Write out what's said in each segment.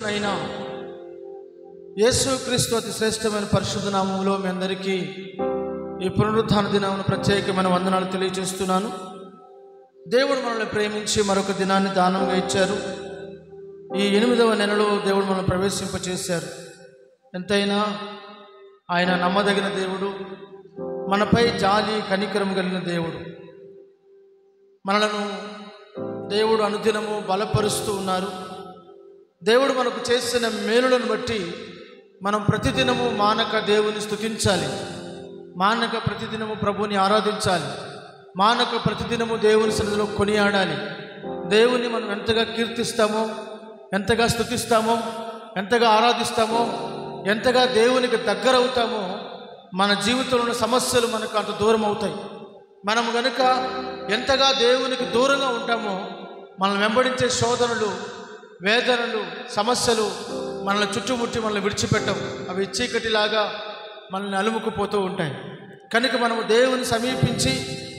అయినా యేసుక్రీస్తు అతి శ్రేష్టమైన పరిశుద్ధ నామములో మీ అందరికీ ఈ పునరుత్థాన దినమున ప్రత్యేకమైన వందనాలు తెలియజేస్తున్నాను. దేవుడు మనల్ని ప్రేమించి మరొక దినాన్ని దానంగా ఇచ్చారు. ఈ 8వ నెలలో దేవుడు మనల్ని ప్రవేశింపచేశారు. ఎంతైనా ఆయన నమ్మదగిన దేవుడు, మనపై జాలి కనికరం కలిగిన దేవుడు. మనలను దేవుడు అనుదినము బలపరుస్తూ ఉన్నారు. దేవుడు మనకు చేసిన మేలులను బట్టి మనం ప్రతిదినము మానక దేవుని స్తుతించాలి, మానక ప్రతిదినము ప్రభుని ఆరాధించాలి, మానక ప్రతిదినము దేవుని సన్నిధిలో కొనియాడాలి. దేవుని మనం ఎంతగా కీర్తిస్తామో, ఎంతగా స్తుతిస్తామో, ఎంతగా ఆరాధిస్తామో, ఎంతగా దేవునికి దగ్గర అవుతామో మన జీవితంలో సమస్యలు మనకు అంత దూరం అవుతాయి. మనము గనుక ఎంతగా దేవునికి దూరంగా ఉంటామో మనల్ని వెంబడించే శోధనలు, వేదనలు, సమస్యలు మనల్ని చుట్టుముట్టి మనల్ని విడిచిపెట్టవు. అవి చీకటిలాగా మనల్ని అలుముకుపోతూ ఉంటాయి. కనుక మనము దేవుని సమీపించి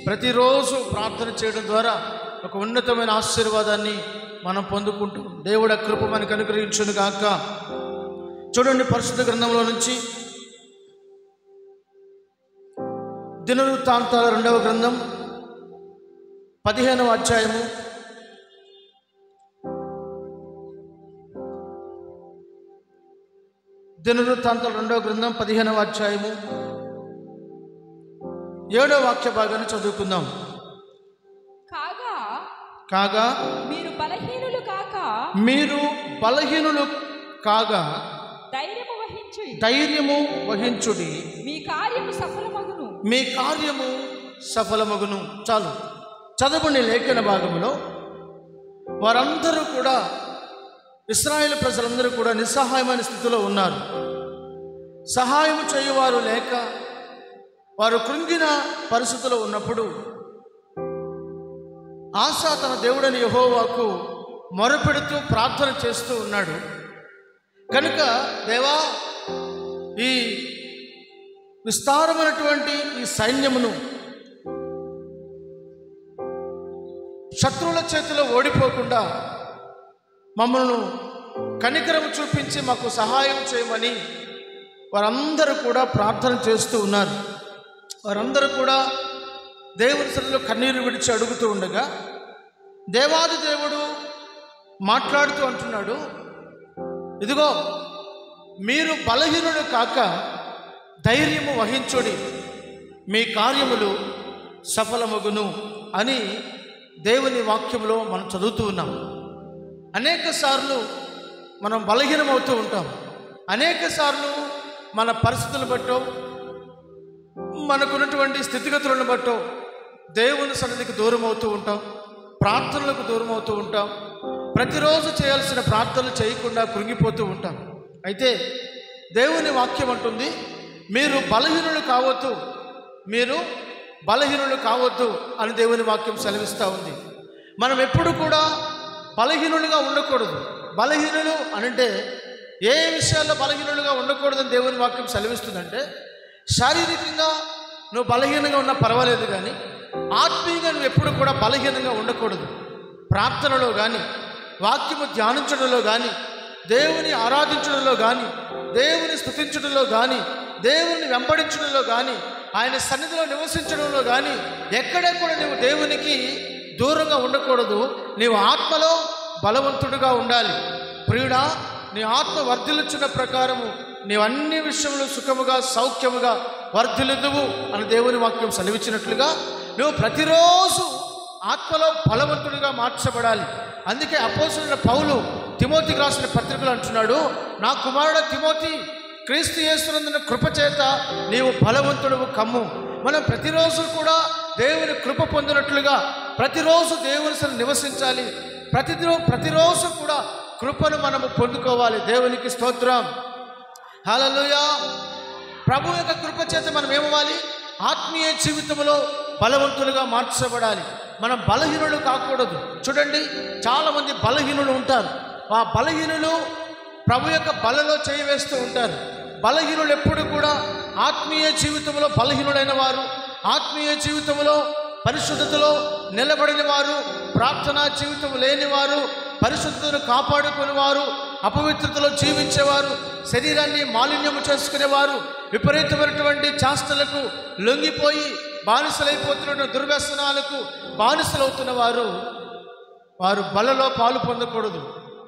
ప్రతిరోజు ప్రార్థన చేయడం ద్వారా ఒక ఉన్నతమైన ఆశీర్వాదాన్ని మనం పొందుకుంటాం. దేవుడి కృప మనకు అనుగ్రహించును గాక. చూడండి, పరిశుద్ధ గ్రంథంలో నుంచి దినవృత్తాంతాల 2వ గ్రంథం 15వ అధ్యాయము 15వ అధ్యాయము 7వ వాక్య భాగాన్ని చదువుకుందాం. కాగా మీరు బలహీనులు కాగా ధైర్యము వహించుడి, మీ కార్యము సఫలమగును. చాలు, చదవండి. లేఖన భాగంలో వారందరూ కూడా, ఇశ్రాయేలు ప్రజలందరూ కూడా నిస్సహాయమైన స్థితిలో ఉన్నారు. సహాయం చేయువారు లేక వారు కృంగిన పరిస్థితిలో ఉన్నప్పుడు ఆసా తన దేవుడని యెహోవాకు మొరపెడుతూ ప్రార్థన చేస్తూ ఉన్నాడు. కనుక దేవా, ఈ విస్తారమైనటువంటి ఈ సైన్యమును శత్రువుల చేతిలో ఓడిపోకుండా మమ్మల్ని కనికరం చూపించి మాకు సహాయం చేయమని వారందరూ కూడా ప్రార్థన చేస్తూ ఉన్నారు. వారందరూ కూడా దేవుని సన్నిధిలో కన్నీరు విడిచి అడుగుతూ ఉండగా దేవాది దేవుడు మాట్లాడుతూ అంటున్నాడు, ఇదిగో మీరు బలహీనులు కాక ధైర్యము వహించుడి, మీ కార్యములు సఫలమగును అని దేవుని వాక్యంలో మనం చదువుతూ ఉన్నాం. అనేక సార్లు మనం బలహీనమవుతూ ఉంటాం. అనేక సార్లు మన పరిస్థితులను బట్టో, మనకున్నటువంటి స్థితిగతులను బట్టో దేవుని సన్నిధికి దూరం అవుతూ ఉంటాం, ప్రార్థనలకు దూరం అవుతూ ఉంటాం. ప్రతిరోజు చేయాల్సిన ప్రార్థనలు చేయకుండా కృంగిపోతూ ఉంటాం. అయితే దేవుని వాక్యం అంటుంది, మీరు బలహీనులు కావద్దు అని దేవుని వాక్యం సెలవిస్తూ ఉంది. మనం ఎప్పుడు కూడా బలహీనులుగా ఉండకూడదు. బలహీనులు అంటే ఏ విషయాల్లో బలహీనులుగా ఉండకూడదని దేవుని వాక్యం సెలవిస్తుందంటే, శారీరకంగా నువ్వు బలహీనంగా ఉన్నా పర్వాలేదు, కానీ ఆత్మీయంగా నువ్వు ఎప్పుడు కూడా బలహీనంగా ఉండకూడదు. ప్రార్థనలో కానీ, వాక్యము ధ్యానించడంలో కానీ, దేవుని ఆరాధించడంలో కానీ, దేవుని స్తుతించడంలో కానీ, దేవుని వెంబడించడంలో కానీ, ఆయన సన్నిధిలో నివసించడంలో కానీ ఎక్కడే కూడా నువ్వు దేవునికి దూరంగా ఉండకూడదు. నీవు ఆత్మలో బలవంతుడుగా ఉండాలి. ప్రియుడా, నీ ఆత్మ వర్ధిల్లుచున్న ప్రకారము నీవు అన్ని విషయంలో సుఖముగా సౌఖ్యముగా వర్ధిల్లుదువు అని దేవుని వాక్యం సెలవిచ్చినట్లుగా నువ్వు ప్రతిరోజు ఆత్మలో బలవంతుడిగా మార్చబడాలి. అందుకే అపోస్తలుడైన పౌలు తిమోతికి రాసిన పత్రికలు అంటున్నాడు, నా కుమారుడు తిమోతి, క్రీస్తు యేసునందున కృపచేత నీవు బలవంతుడు కమ్ము. మనం ప్రతిరోజు కూడా దేవుని కృప పొందినట్లుగా ప్రతిరోజు దేవుని సన్నిధిలో నివసించాలి. ప్రతిరోజు కూడా కృపను మనము పొందుకోవాలి. దేవునికి స్తోత్రం, హల్లెలూయా. ప్రభు యొక్క కృప చేత మనం ఏమవ్వాలి? ఆత్మీయ జీవితంలో బలవంతులుగా మార్చబడాలి. మనం బలహీనులు కాకూడదు. చూడండి, చాలామంది బలహీనులు ఉంటారు. ఆ బలహీనులు ప్రభు యొక్క బలలో చేయి వేస్తూ ఉంటారు. బలహీనులు ఎప్పుడు కూడా ఆత్మీయ జీవితంలో బలహీనులైన వారు, ఆత్మీయ జీవితంలో పరిశుద్ధతలో నిలబడిన వారు, ప్రార్థనా జీవితం లేని వారు, పరిశుద్ధతను కాపాడుకుని వారు, అపవిత్రతలో జీవించేవారు, శరీరాన్ని మాలిన్యము చేసుకునేవారు, విపరీతమైనటువంటి చేష్టలకు లొంగిపోయి బానిసలైపోతున్న దుర్వ్యసనాలకు బానిసలవుతున్న వారు బలలో పాలు పొందకూడదు.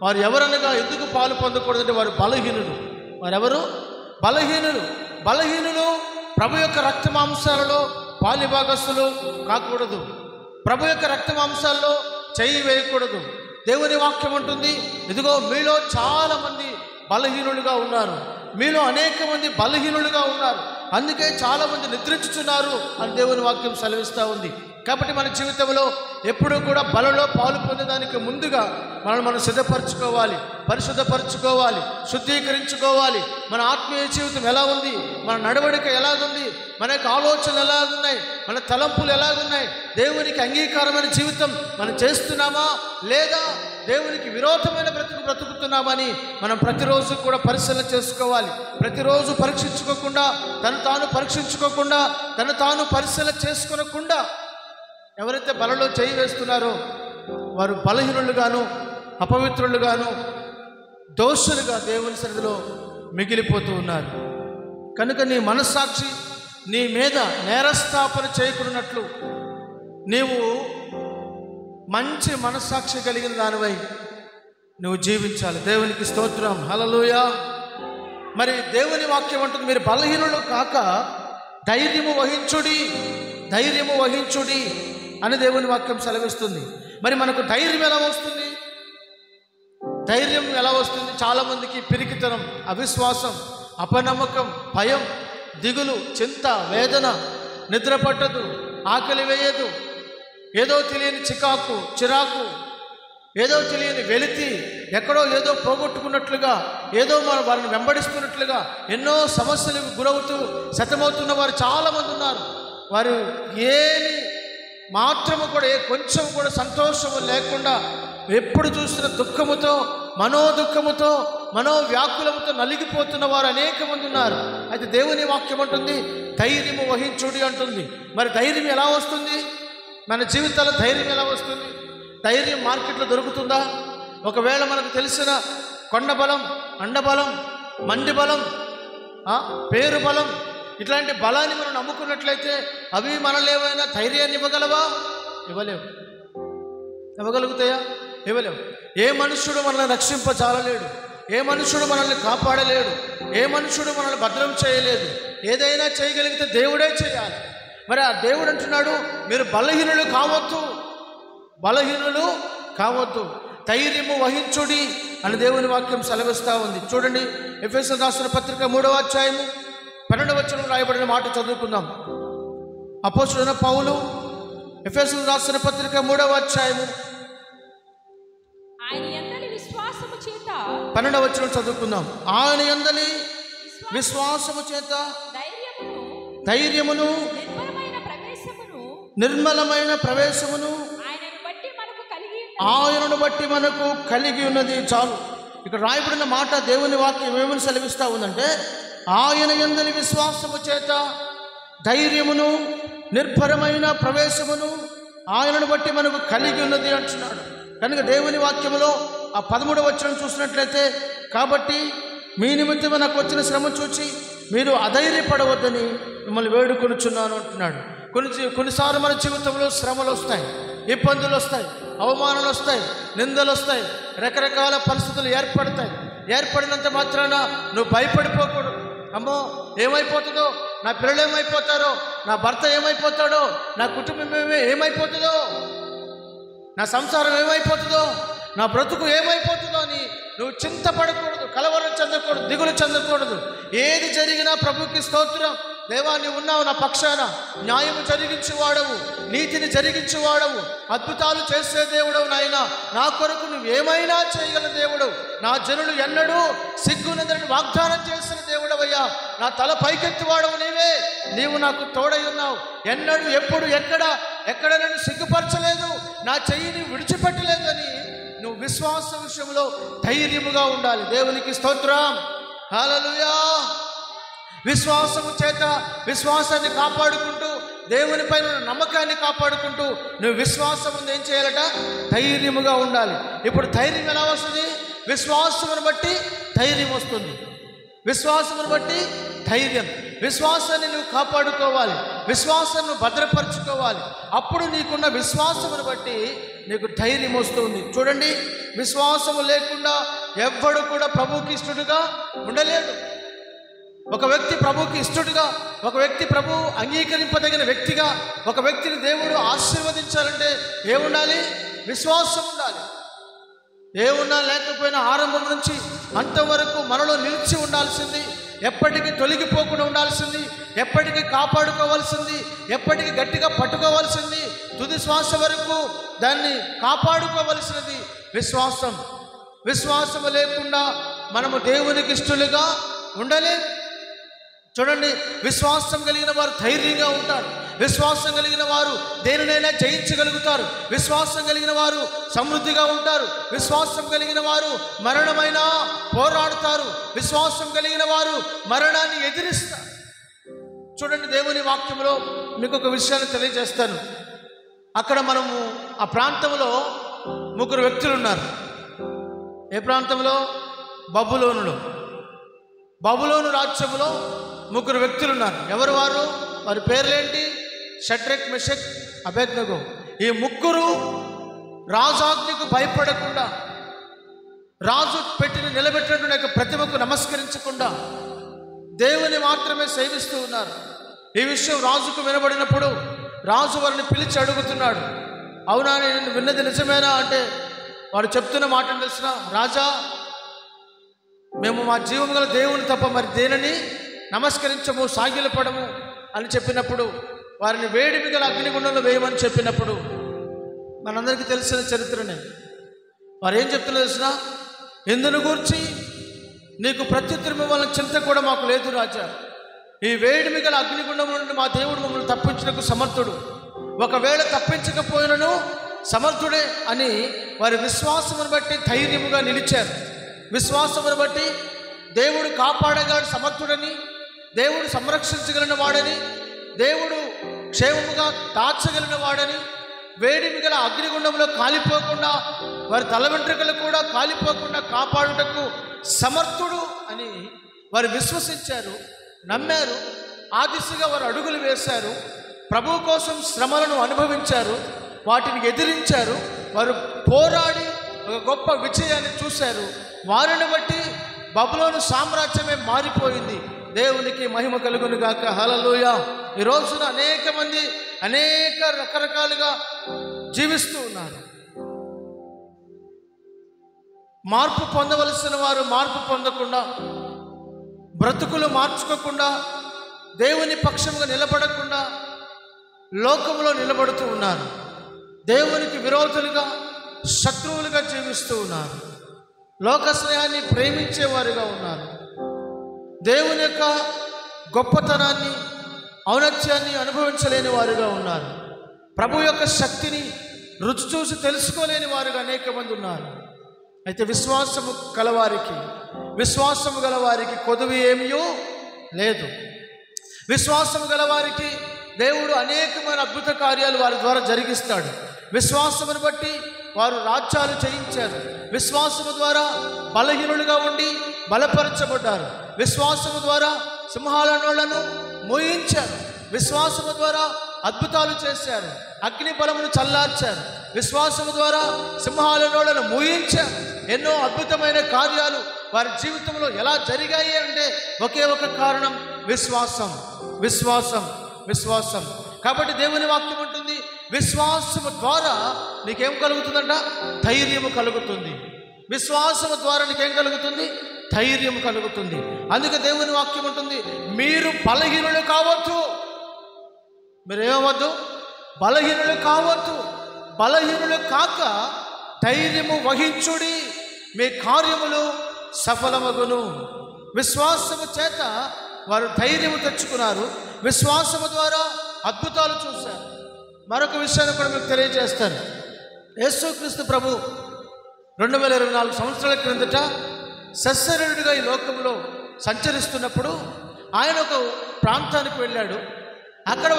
వారు ఎవరనగా ఎందుకు పాలు పొందకూడదు అంటే వారు బలహీనులు. వారెవరు? బలహీనులు ప్రభు యొక్క రక్త మాంసాలలో పాలిభాగస్తులు కాకూడదు. ప్రభు యొక్క రక్త మాంసాల్లో చేయి వేయకూడదు. దేవుని వాక్యం ఉంటుంది, ఇదిగో మీలో చాలా మంది బలహీనులుగా ఉన్నారు, మీలో అనేక మంది బలహీనులుగా ఉన్నారు, అందుకే చాలామంది నిద్రించుచున్నారు అని దేవుని వాక్యం సెలవిస్తూ ఉంది. కాబట్టి మన జీవితంలో ఎప్పుడూ కూడా బలలో పాలు పొందడానికి ముందుగా మనం సిద్ధపరచుకోవాలి, పరిశుద్ధపరచుకోవాలి, శుద్ధీకరించుకోవాలి. మన ఆత్మీయ జీవితం ఎలా ఉంది, మన నడవడిక ఎలాగుంది, మన యొక్క ఆలోచనలు ఎలాగున్నాయి, మన తలంపులు ఎలాగున్నాయి, దేవునికి అంగీకారమైన జీవితం మనం చేస్తున్నామా లేదా దేవునికి విరోధమైన బ్రతుకుతున్నామని మనం ప్రతిరోజు కూడా పరిశీలన చేసుకోవాలి. ప్రతిరోజు పరీక్షించుకోకుండా తను తాను పరిశీలన చేసుకోనకుండా ఎవరైతే బలలో చేయి వేస్తున్నారో వారు బలహీనులుగాను, అపవిత్రులుగాను, దోషులుగా దేవుని సన్నిధిలో మిగిలిపోతూ ఉన్నారు. కనుక నీ మనస్సాక్షి నీ మీద నేరస్థాపన చేయకున్నట్లు నీవు మంచి మనస్సాక్షి కలిగిన దానివై నువ్వు జీవించాలి. దేవునికి స్తోత్రం, హల్లెలూయా. మరి దేవుని వాక్యం అంటుంది, మీరు బలహీనులు కాక ధైర్యము వహించుడి అని దేవుని వాక్యం సెలవిస్తుంది. మరి మనకు ధైర్యం ఎలా వస్తుంది? చాలామందికి పిరికితనం, అవిశ్వాసం, అపనమ్మకం, భయం, దిగులు, చింత, వేదన, నిద్ర పట్టదు, ఆకలి వేయదు, ఏదో తెలియని చిరాకు, ఏదో తెలియని వెలితి, ఎక్కడో ఏదో పోగొట్టుకున్నట్లుగా, ఏదో వారిని వెంబడిస్తున్నట్లుగా ఎన్నో సమస్యలకు గురవుతూ శతమవుతున్న వారు చాలామంది ఉన్నారు. వారు ఏమి మాత్రము కూడా కొంచెం కూడా సంతోషము లేకుండా ఎప్పుడు చూసిన దుఃఖముతో, మనోదుఃఖముతో, మనోవ్యాకులముతో నలిగిపోతున్న వారు అనేక మంది ఉన్నారు. అయితే దేవుని వాక్యం అంటుంది ధైర్యము వహించుడి అంటుంది. మరి ధైర్యం ఎలా వస్తుంది? మన జీవితాల్లో ధైర్యం ఎలా వస్తుంది? ధైర్యం మార్కెట్లో దొరుకుతుందా? ఒకవేళ మనకు తెలిసిన కొండ బలం, అండబలం, మండి బలం, పేరు బలం, ఇట్లాంటి బలాన్ని మనం నమ్ముకున్నట్లయితే అవి మనల్ని ఏమైనా ధైర్యాన్ని ఇవ్వగలవా? ఇవ్వగలుగుతాయా? ఇవ్వలేవు. ఏ మనుష్యుడు మనల్ని రక్షింపజాలలేడు, ఏ మనుష్యుడు మనల్ని కాపాడలేడు, ఏ మనుష్యుడు మనల్ని భద్రం చేయలేదు. ఏదైనా చేయగలిగితే దేవుడే చేయాలి. మరి ఆ దేవుడు అంటున్నాడు, మీరు బలహీనులు కావద్దు, ధైర్యము వహించుడి అని దేవుని వాక్యం సెలవిస్తూ ఉంది. చూడండి, ఎఫెసీయులకు రాసిన పత్రిక 3వ అధ్యాయము 12వ వచనం రాయబడిన మాట చదువుకుందాం. అపోస్తలుడైన పౌలు ఎఫెసీయులకు రాసిన పత్రిక 3వ అధ్యాయము 12వ వచనం చదువుకుందాం. ఆయన యందలి విశ్వాసము చేత ధైర్యమును నిర్మలమైన ప్రవేశమును ఆయనను బట్టి మనకు కలిగి ఉన్నది. చాలు. ఇక్కడ రాయబడిన మాట దేవుని వాక్యం ఏమని సెలవిస్తూ ఉందంటే, ఆయన యందలి విశ్వాసము చేత ధైర్యమును నిర్భరమైన ప్రవేశమును ఆయనను బట్టి మనకు కలిగి ఉన్నది అంటున్నాడు. కనుక దేవుని వాక్యములో ఆ 13వ వచనం చూసినట్లయితే, కాబట్టి మీ నిమిత్తం నాకు వచ్చిన శ్రమ చూచి మీరు అధైర్యపడవద్దని మిమ్మల్ని వేడుకొనుచున్నాను అంటున్నాడు. కొన్నిసార్లు మన జీవితంలో శ్రమలు వస్తాయి, ఇబ్బందులు వస్తాయి, అవమానాలు వస్తాయి, నిందలు వస్తాయి, రకరకాల పరిస్థితులు ఏర్పడినంత మాత్రాన నువ్వు భయపడిపోకూడదు. అమ్మో ఏమైపోతుందో, నా పిల్లలు ఏమైపోతారో, నా భర్త ఏమైపోతాడో, నా కుటుంబం ఏమైపోతుందో, నా సంసారం ఏమైపోతుందో, నా బ్రతుకు ఏమైపోతుందో అని నువ్వు చింతపడకూడదు, కలవరం చెందకూడదు, దిగులు చెందకూడదు. ఏది జరిగినా ప్రభుకి స్తోత్రం. దేవా, నీవు ఉన్నావు నా పక్షాన, న్యాయము జరిగించేవాడవు, నీతిని జరిగించేవాడవు, అద్భుతాలు చేసే దేవుడవు. నాయన, నా కొరకు నువ్వేమైనా చేయగల దేవుడవు. నా జనులు ఎన్నడూ సిగ్గునందని వాగ్దానం చేసిన దేవుడవయ్యా. నా తల పైకెత్తివాడవు నీవే. నీవు నాకు తోడై ఉన్నావు. ఎన్నడూ ఎప్పుడు ఎక్కడ నన్ను సిగ్గుపరచలేదు, నా చెయ్యిని విడిచిపెట్టలేదని నువ్వు విశ్వాస విషయంలో ధైర్యముగా ఉండాలి. దేవునికి స్తోత్రం, హల్లెలూయా. విశ్వాసము చేత విశ్వాసాన్ని కాపాడుకుంటూ, దేవుని పైన నమ్మకాన్ని కాపాడుకుంటూ నువ్వు విశ్వాసం ముందు ఏం చేయాలట? ధైర్యముగా ఉండాలి. ఇప్పుడు ధైర్యం ఎలా వస్తుంది? విశ్వాసమును బట్టి ధైర్యం వస్తుంది. విశ్వాసమును బట్టి ధైర్యం. విశ్వాసాన్ని నువ్వు కాపాడుకోవాలి, విశ్వాసాన్ని భద్రపరచుకోవాలి. అప్పుడు నీకున్న విశ్వాసమును బట్టి నీకు ధైర్యం వస్తుంది. చూడండి, విశ్వాసము లేకుండా ఎవ్వడు కూడా ప్రభువుకి ఇష్టడుగా ఉండలేడు. ఒక వ్యక్తి ప్రభువుకి ఇష్టడుగా, ఒక వ్యక్తి ప్రభువు అంగీకరింపదగిన వ్యక్తిగా, ఒక వ్యక్తిని దేవుడు ఆశీర్వదించాలంటే ఏముండాలి? విశ్వాసం ఉండాలి. ఏమున్నా లేకపోయినా ఆరంభం నుంచి అంతవరకు మనలో నిలిచి ఉండాల్సింది, ఎప్పటికీ తొలగిపోకుండా ఉండాల్సింది, ఎప్పటికీ కాపాడుకోవాల్సింది, ఎప్పటికీ గట్టిగా పట్టుకోవాల్సింది, తుది శ్వాస వరకు దాన్ని కాపాడుకోవలసినది విశ్వాసం. విశ్వాసము లేకుండా మనము దేవునికి ఇష్టలుగా ఉండలేము. చూడండి, విశ్వాసం కలిగిన వారు ధైర్యంగా ఉంటారు. విశ్వాసం కలిగిన వారు దేనినైనా జయించగలుగుతారు. విశ్వాసం కలిగిన వారు సమృద్ధిగా ఉంటారు. విశ్వాసం కలిగిన వారు మరణమైనా పోరాడుతారు. విశ్వాసం కలిగిన వారు మరణాన్ని ఎదిరిస్తారు. చూడండి, దేవుని వాక్యంలో మీకు ఒక విషయాన్ని తెలియజేస్తాను. అక్కడ మనము ఆ ప్రాంతంలో 3 వ్యక్తులు ఉన్నారు. ఏ ప్రాంతంలో? బబులోను రాజ్యంలో 3 వ్యక్తులు ఉన్నారు. ఎవరు వారు? వారి పేర్లేంటి? షడ్రక్, మెషక్, అబేద్నెగో. ఈ 3 రాజాజ్ఞకు భయపడకుండా, రాజు నిలబెట్టినటువంటి ప్రతిమకు నమస్కరించకుండా దేవుని మాత్రమే సేవిస్తూ ఉన్నారు. ఈ విషయం రాజుకు వినబడినప్పుడు రాజు వారిని పిలిచి అడుగుతున్నాడు, అవునా, నేను విన్నది నిజమేనా అంటే వాడు చెప్తున్న మాట తెలిసిన, రాజా, మేము మా జీవం గల దేవుని తప్ప మరి దేనిని నమస్కరించము, సాగిలపడము అని చెప్పినప్పుడు, వారిని వేడిమి గల అగ్నిగుండంలో వేయమని చెప్పినప్పుడు, మనందరికీ తెలిసిన చరిత్రనే. వారు ఏం చెప్తున్నా తెలిసిన, ఇందును గూర్చి నీకు ప్రత్యుత్తరం ఇవ్వాలని చింత కూడా మాకు లేదు రాజా. ఈ వేడిమి గల అగ్నిగుండం నుండి మా దేవుడు మమ్మల్ని తప్పించడానికి సమర్థుడు, ఒకవేళ తప్పించకపోయినను సమర్థుడే అని వారి విశ్వాసమును బట్టి ధైర్యముగా నిలిచారు. విశ్వాసమును బట్టి దేవుడు కాపాడగల సమర్థుడని, దేవుడు సంరక్షించగలిగిన వాడని, దేవుడు క్షేమముగా దాచగలిగిన వాడని, వేడిమి గల అగ్నిగుండంలో కాలిపోకుండా, వారి తల వెంట్రుకలు కూడా కాలిపోకుండా కాపాడుటకు సమర్థుడు అని వారు విశ్వసించారు, నమ్మారు. ఆ దిశగా వారు అడుగులు వేశారు. ప్రభువు కోసం శ్రమలను అనుభవించారు, వాటిని ఎదిరించారు. వారు పోరాడి ఒక గొప్ప విజయాన్ని చూశారు. వారిని బట్టి బబులోను సామ్రాజ్యమే మారిపోయింది. దేవునికి మహిమ కలుగును గాక. హల్లెలూయా. ఈ రోజున అనేక మంది రకరకాలుగా జీవిస్తూ ఉన్నారు. మార్పు పొందవలసిన వారు మార్పు పొందకుండా, బ్రతుకులు మార్చుకోకుండా, దేవుని పక్షముగా నిలబడకుండా లోకములో నిలబడుతూ ఉన్నారు. దేవునికి విరోధులుగా, శత్రువులుగా జీవిస్తూ ఉన్నారు. లోక స్నేహాన్ని ప్రేమించేవారుగా ఉన్నారు. దేవుని యొక్క గొప్పతనాన్ని, ఔన్నత్యాన్ని అనుభవించలేని వారుగా ఉన్నారు. ప్రభు యొక్క శక్తిని రుచి చూసి తెలుసుకోలేని వారుగా అనేక మంది ఉన్నారు. అయితే విశ్వాసము గలవారికి కొదువు ఏమీయో లేదు. విశ్వాసము గలవారికి దేవుడు అనేకమైన అద్భుత కార్యాలు వారి ద్వారా జరిగిస్తాడు. విశ్వాసమును బట్టి వారు రాజ్యాలు జయించారు. విశ్వాసము ద్వారా బలహీనులుగా ఉండి బలపరచబడ్డారు. విశ్వాసము ద్వారా సింహాల నోళ్లను మోయించారు. విశ్వాసము ద్వారా అద్భుతాలు చేశారు. అగ్ని బలమును చల్లార్చారు. విశ్వాసము ద్వారా సింహాల నోళ్లను మోయించారు. ఎన్నో అద్భుతమైన కార్యాలు వారి జీవితంలో ఎలా జరిగాయి అంటే ఒకే ఒక కారణం, విశ్వాసం. విశ్వాసం విశ్వాసం కాబట్టి దేవుని వాక్యం ఉంటుంది, విశ్వాసము ద్వారా నీకేం కలుగుతుందంట? ధైర్యము కలుగుతుంది. విశ్వాసము ద్వారా నీకేం కలుగుతుంది? ధైర్యము కలుగుతుంది. అందుకే దేవుని వాక్యం ఉంటుంది, మీరు బలహీనులు కావద్దు. మీరేమవద్దు? బలహీనులు కావద్దు. బలహీనులు కాక ధైర్యము వహించుడి, మీ కార్యములు సఫలమగును. విశ్వాసము చేత వారు ధైర్యము తెచ్చుకున్నారు. విశ్వాసము ద్వారా అద్భుతాలు చూశారు. మరొక విషయాన్ని కూడా మీకు తెలియజేస్తాను. యేసుక్రీస్తు ప్రభు 2024 సంవత్సరాల క్రిందట సశరీరుడిగా ఈ లోకంలో సంచరిస్తున్నప్పుడు ఆయన ఒక ప్రాంతానికి వెళ్ళాడు. అక్కడ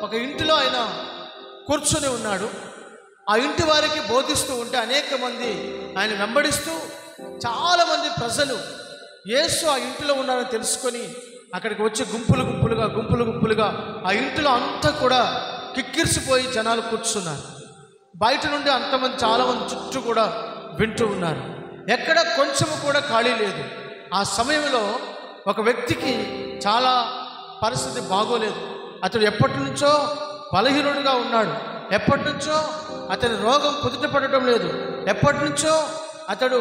ఒక ఇంటిలో ఆయన కూర్చొని ఉన్నాడు. ఆ ఇంటి వారికి బోధిస్తూ ఉంటే అనేక మంది ఆయన వెంబడిస్తూ చాలామంది ప్రజలు యేసు ఆ ఇంటిలో ఉన్నారని తెలుసుకొని అక్కడికి వచ్చి గుంపులుగా ఆ ఇంటిలో అంతా కూడా కిక్కిరిసిపోయి జనాలు కూర్చున్నారు. బయట నుండి అంతమంది చాలామంది చుట్టూ కూడా వింటూ ఉన్నారు. ఎక్కడ కొంచెం కూడా ఖాళీ లేదు. ఆ సమయంలో ఒక వ్యక్తికి చాలా పరిస్థితి బాగోలేదు. అతడు ఎప్పటి నుంచో బలహీనుడిగా ఉన్నాడు. ఎప్పటి నుంచో అతని రోగం కుదుటపడటం లేదు. ఎప్పటి నుంచో అతడు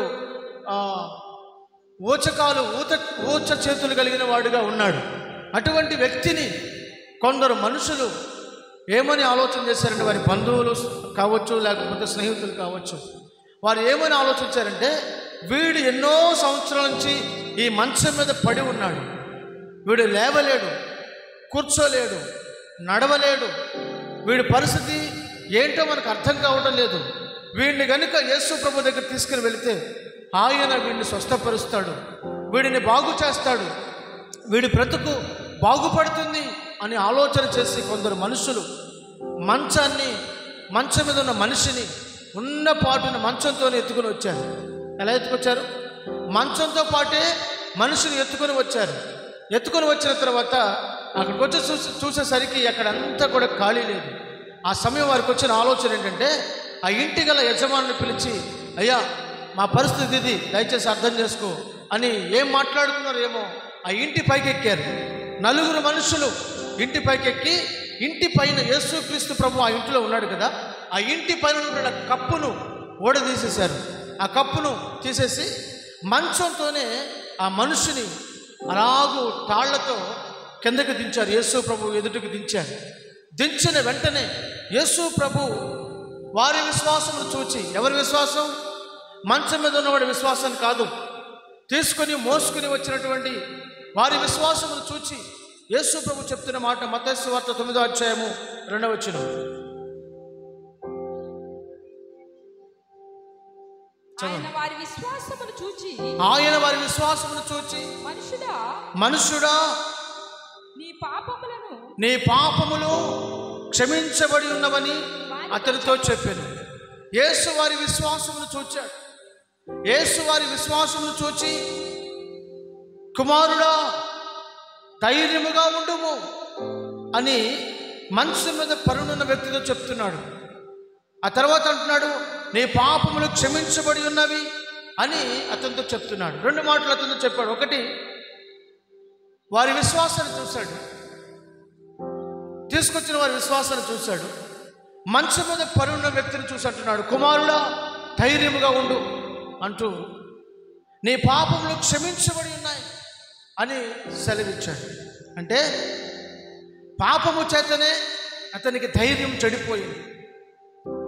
ఊచ చేతులు కలిగిన వాడుగా ఉన్నాడు. అటువంటి వ్యక్తిని కొందరు మనుషులు ఏమని ఆలోచన చేశారంటే, వారి బంధువులు కావచ్చు, లేకపోతే స్నేహితులు కావచ్చు, వారు ఏమని ఆలోచించారంటే, వీడు ఎన్నో సంవత్సరాల నుంచి ఈ మంచం మీద పడి ఉన్నాడు, వీడు లేవలేడు, కూర్చోలేడు, నడవలేడు, వీడి పరిస్థితి ఏంటో మనకు అర్థం కావడం లేదు. వీడిని కనుక యేసు ప్రభు దగ్గర తీసుకుని వెళితే ఆయన వీడిని స్వస్థపరుస్తాడు, వీడిని బాగు చేస్తాడు, వీడి బ్రతుకు బాగుపడుతుంది అని ఆలోచన చేసి కొందరు మనుషులు మంచం మీద ఉన్న మనిషిని ఉన్న పాటున మంచంతోనే ఎత్తుకుని వచ్చారు. ఎలా ఎత్తుకొచ్చారు? మంచంతో పాటే మనిషిని ఎత్తుకొని వచ్చారు. ఎత్తుకొని వచ్చిన తర్వాత అక్కడికి వచ్చి చూసేసరికి అక్కడంతా కూడా ఖాళీ లేదు. ఆ సమయం వారికి వచ్చిన ఆలోచన ఏంటంటే, ఆ ఇంటి గల యజమానిని పిలిచి, అయ్యా మా పరిస్థితి ఇది, దయచేసి అర్థం చేసుకో అని ఏం మాట్లాడుకున్నారో ఏమో. ఆ ఇంటి పైకి ఎక్కారు. 4 మనుషులు ఇంటి పైకి ఎక్కి, ఇంటి పైన యేసుక్రీస్తు ప్రభు ఆ ఇంటిలో ఉన్నాడు కదా, ఆ ఇంటి పైన ఉన్న కప్పును ఓడదీసేశారు. ఆ కప్పును తీసేసి మంచంతోనే ఆ మనిషిని అలాగూ తాళ్లతో కిందకి దించారు. యేసు ప్రభు ఎదుటికి దించారు. దించిన వెంటనే యేసు ప్రభు వారి విశ్వాసమును చూచి, ఎవరి విశ్వాసం? మంచం మీద ఉన్నవాడి విశ్వాసం కాదు, తీసుకొని మోసుకుని వచ్చినటువంటి వారి విశ్వాసమును చూచి యేసు ప్రభు చెప్తున్న మాట మత్తయి సువార్త 9వ అధ్యాయము 2వ వచనం. ఆయన వారి విశ్వాసమును చూచి మనుషుడా నీ పాపములు క్షమించబడి ఉన్నవని అతనితో చెప్పాను. యేసు వారి విశ్వాసమును చూచాడు. యేసు వారి విశ్వాసమును చూచి, కుమారుడా ధైర్యముగా ఉండుము అని మంచం మీద పరునున్న వ్యక్తితో చెప్తున్నాడు. ఆ తర్వాత అంటున్నాడు, నీ పాపములు క్షమించబడి ఉన్నవి అని అతనితో చెప్తున్నాడు. 2 మాటలు అతనితో చెప్పాడు. ఒకటి, వారి విశ్వాసాన్ని చూశాడు, తీసుకొచ్చిన వారి విశ్వాసాన్ని చూశాడు. మంచం మీద పరున్న వ్యక్తిని చూసి అంటున్నాడు, కుమారుడా ధైర్యముగా ఉండు అంటూ, నీ పాపములు క్షమించబడి ఉన్నాయి అని సెలవిచ్చాడు. అంటే పాపము చేతనే అతనికి ధైర్యం చెడిపోయింది.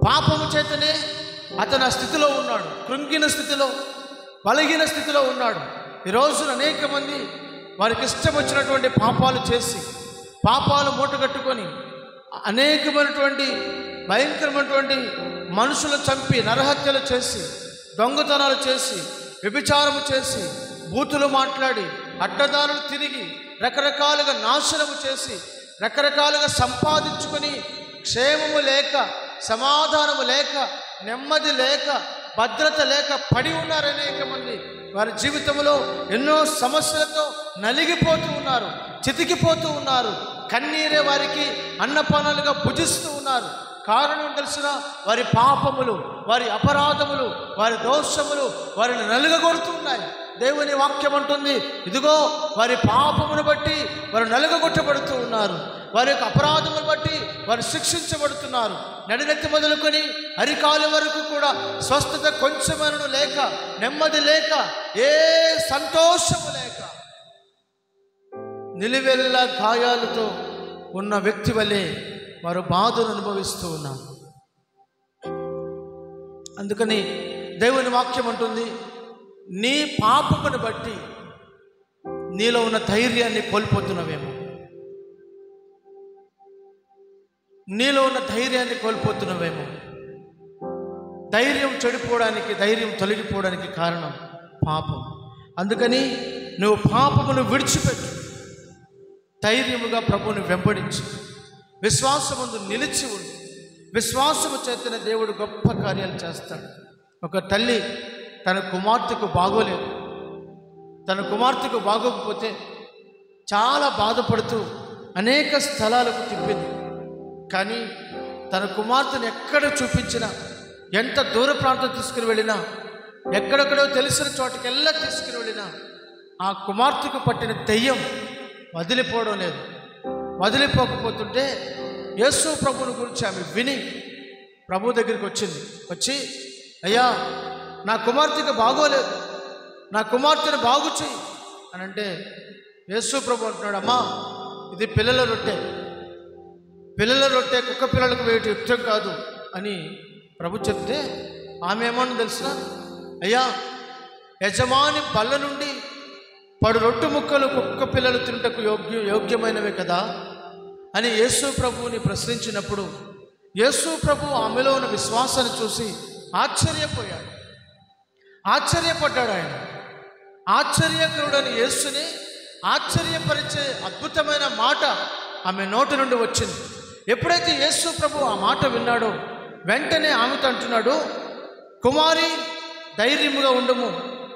పాపము చేతనే అతను ఆ స్థితిలో ఉన్నాడు, కృంగిన స్థితిలో, బలహీన స్థితిలో ఉన్నాడు. ఈరోజు అనేక మంది వారికి ఇష్టం వచ్చినటువంటి పాపాలు చేసి, పాపాలు మూటగట్టుకొని అనేకమైనటువంటి భయంకరమైనటువంటి మనుషులు చంపి, నరహత్యలు చేసి, దొంగతనాలు చేసి, వ్యభిచారము చేసి, బూతులు మాట్లాడి, అడ్డదారులు తిరిగి, రకరకాలుగా నాశనము చేసి, రకరకాలుగా సంపాదించుకొని క్షేమము లేక, సమాధానము లేక, నెమ్మది లేక, భద్రత లేక పడి ఉన్నారు అనేక మంది. వారి జీవితంలో ఎన్నో సమస్యలతో నలిగిపోతూ ఉన్నారు, చితికిపోతూ ఉన్నారు. కన్నీరే వారికి అన్నపానాలుగా భుజిస్తూ ఉన్నారు. కారణం తెలిసిన వారి పాపములు, వారి అపరాధములు, వారి దోషములు వారిని నలుగగొడుతున్నాయి. దేవుని వాక్యం అంటుంది, ఇదిగో వారి పాపమును బట్టి వారు నలుగగొట్టబడుతూ ఉన్నారు, వారి యొక్క అపరాధమును బట్టి వారు శిక్షించబడుతున్నారు. నడినెత్తి మొదలుకొని అరికాలు వరకు కూడా స్వస్థత కొంచెమనను లేక, నెమ్మది లేక, ఏ సంతోషము లేక, నిలువెల్ల గాయాలతో ఉన్న వ్యక్తి వలె వారు బాధను అనుభవిస్తూ ఉన్నారు. అందుకని దేవుని వాక్యం అంటుంది, నీ పాపమును బట్టి నీలో ఉన్న ధైర్యాన్ని కోల్పోతున్నావేమో, నీలో ఉన్న ధైర్యాన్ని కోల్పోతున్నావేమో. ధైర్యం చెడిపోవడానికి, ధైర్యం తొలగిపోవడానికి కారణం పాపం. అందుకని నువ్వు పాపమును విడిచిపెట్టు, ధైర్యముగా ప్రభువుని వెంబడించు, విశ్వాసముందు నిలిచి ఉండు. విశ్వాసము చేతనే దేవుడు గొప్ప కార్యాలు చేస్తాడు. ఒక తల్లి తన కుమార్తెకు బాగోలేదు. తన కుమార్తెకు బాగోకపోతే చాలా బాధపడుతూ అనేక స్థలాలకు తిప్పింది. కానీ తన కుమార్తెను ఎక్కడ చూపించినా, ఎంత దూర ప్రాంతం తీసుకుని వెళ్ళినా, ఎక్కడెక్కడో తెలిసిన చోటకెల్లా తీసుకుని వెళ్ళినా ఆ కుమార్తెకు పట్టిన దెయ్యం వదిలిపోవడం లేదు. వదిలిపోకపోతుంటే యేసు ప్రభువుని గురించి ఆమె విని ప్రభు దగ్గరికి వచ్చింది. వచ్చి, అయ్యా, నా కుమార్తెకు బాగోలేదు, నా కుమార్తెను బాగు చెయ్యి అని అంటే యేసు ప్రభు అంటున్నాడు, అమ్మా, ఇది పిల్లల రొట్టె, పిల్లల రొట్టె కుక్క పిల్లలకు వేయటం యుక్తం కాదు అని ప్రభు చెప్తే ఆమె ఏమన్నా తెలుసా, అయ్యా, యజమాని బల్ల నుండి పడు రొట్టె ముక్కలు కుక్క పిల్లలు తింటకు యోగ్యమైనవే కదా అని యేసు ప్రభువుని ప్రశ్నించినప్పుడు యేసు ప్రభు ఆమెలో ఉన్న విశ్వాసాన్ని చూసి ఆశ్చర్యపడ్డాడు. ఆయన ఆశ్చర్యకరుడని యేసుని ఆశ్చర్యపరిచే అద్భుతమైన మాట ఆమె నోటి నుండి వచ్చింది. ఎప్పుడైతే యేసు ప్రభు ఆ మాట విన్నాడో వెంటనే ఆమెతో అంటున్నాడు, కుమారి, ధైర్యముగా ఉండము,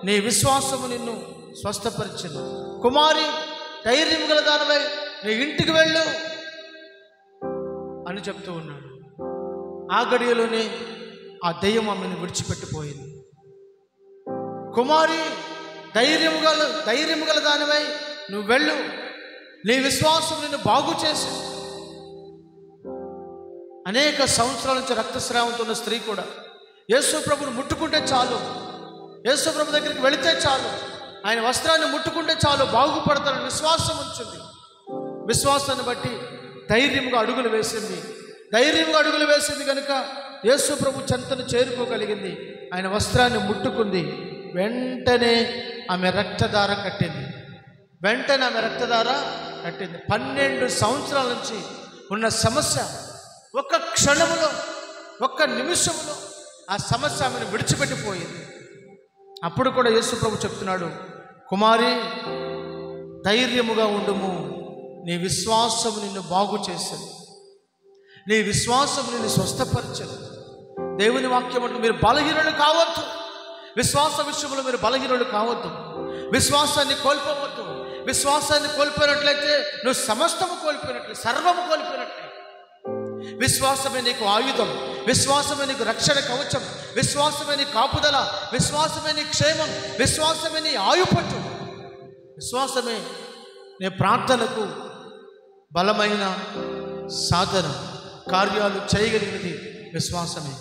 నీ విశ్వాసము నిన్ను స్వస్థపరిచింది. కుమారి, ధైర్యం గల దానివై నీ ఇంటికి వెళ్ళు అని చెప్తూ ఉన్నాడు. ఆ గడియలోనే ఆ దెయ్యం ఆమెను విడిచిపెట్టిపోయింది. కుమారి, ధైర్యము గల దానివై నువ్వు వెళ్ళు, నీ విశ్వాసం నిన్ను బాగు చేసి. అనేక సంవత్సరాల నుంచి రక్తస్రావంతో ఉన్న స్త్రీ కూడా యేసు ప్రభుని ముట్టుకుంటే చాలు, యేసు ప్రభు దగ్గరికి వెళితే చాలు, ఆయన వస్త్రాన్ని ముట్టుకుంటే చాలు బాగుపడతానని విశ్వాసం ఉంచింది. విశ్వాసాన్ని బట్టి ధైర్యంగా అడుగులు వేసింది కనుక యేసు ప్రభు చెంతను చేరుకోగలిగింది. ఆయన వస్త్రాన్ని ముట్టుకుంది. వెంటనే ఆమె రక్తధార కట్టింది. 12 సంవత్సరాల నుంచి ఉన్న సమస్య ఒక్క క్షణములో, ఒక్క నిమిషంలో ఆ సమస్య ఆమెను విడిచిపెట్టిపోయింది. అప్పుడు కూడా యేసు ప్రభు చెప్తున్నాడు, కుమారి, ధైర్యముగా ఉండుము, నీ విశ్వాసము నిన్ను బాగు చేసింది, నీ విశ్వాసం నిన్ను స్వస్థపరిచదు. దేవుని వాక్యం అంటే మీరు బలహీనులు కావద్దు, విశ్వాస విషయంలో మీరు బలహీనులు కావద్దు, విశ్వాసాన్ని కోల్పోవద్దు. విశ్వాసాన్ని కోల్పోయినట్లయితే నువ్వు సమస్తము కోల్పోయినట్లే, సర్వము కోల్పోయినట్లే. విశ్వాసమే నీకు ఆయుధం, విశ్వాసమే నీకు రక్షణ కవచం, విశ్వాసమే నీ కాపుదల, విశ్వాసమే నీ క్షేమం, విశ్వాసమే నీ ఆయుపట్టు, విశ్వాసమే నీ ప్రార్థనకు బలమైన సాధనం. కార్యాలు చేయగలిగినది విశ్వాసమే.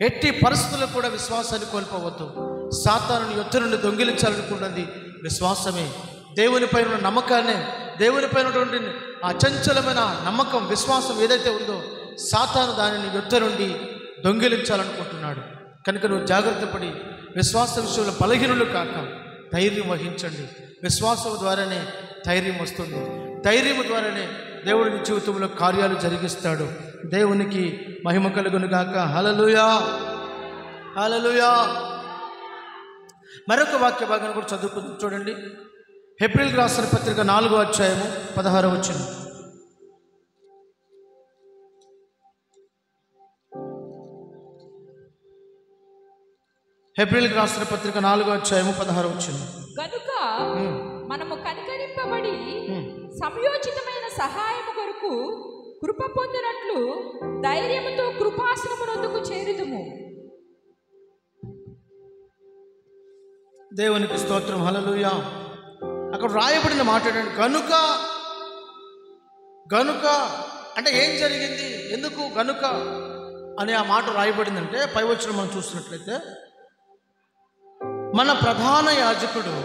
ఎట్టి పరిస్థితుల్లో కూడా విశ్వాసాన్ని కోల్పోవద్దు. సాతానుని యొద్ద నుండి దొంగిలించాలనుకున్నది విశ్వాసమే. దేవునిపై ఉన్న నమ్మకాన్ని, దేవునిపై ఉన్నటువంటి అచంచలమైన నమ్మకం, విశ్వాసం ఏదైతే ఉందో సాతాను దానిని యొద్ద నుండి దొంగిలించాలనుకుంటున్నాడు. కనుక నువ్వు జాగ్రత్త పడి విశ్వాస విషయంలో బలహీనులు కాక ధైర్యం వహించండి. విశ్వాసం ద్వారానే ధైర్యం వస్తుంది. ధైర్యం ద్వారానే దేవుడి జీవితంలో కార్యాలు జరిగిస్తాడు. దేవునికి మహిమ కలుగును గాక. హల్లెలూయా, హల్లెలూయా. మరొక వాక్య భాగాన్ని కూడా చదువుకుందాం. చూడండి, హెబ్రీయులకు రాసిన పత్రిక 4వ అధ్యాయము 16వ వచనం. హెబ్రీయులకు రాసిన పత్రిక 4వ అధ్యాయము 16వ వచనం. కనుక మనము కనికరింపబడి సమయోచితమైన సహాయము కొరకు కృప పొందినట్లు ధైర్యముతో కృపాసనమునొద్దకు చేరుదుము. దేవునికి స్తోత్రం. హల్లెలూయా. అక్కడ రాయబడిన మాట ఏంటంటే గనుక అంటే ఏం జరిగింది, ఎందుకు గనుక అనే ఆ మాట రాయబడిందంటే పై వచనం మనం చూస్తున్నట్లయితే మన ప్రధాన యాజకుడు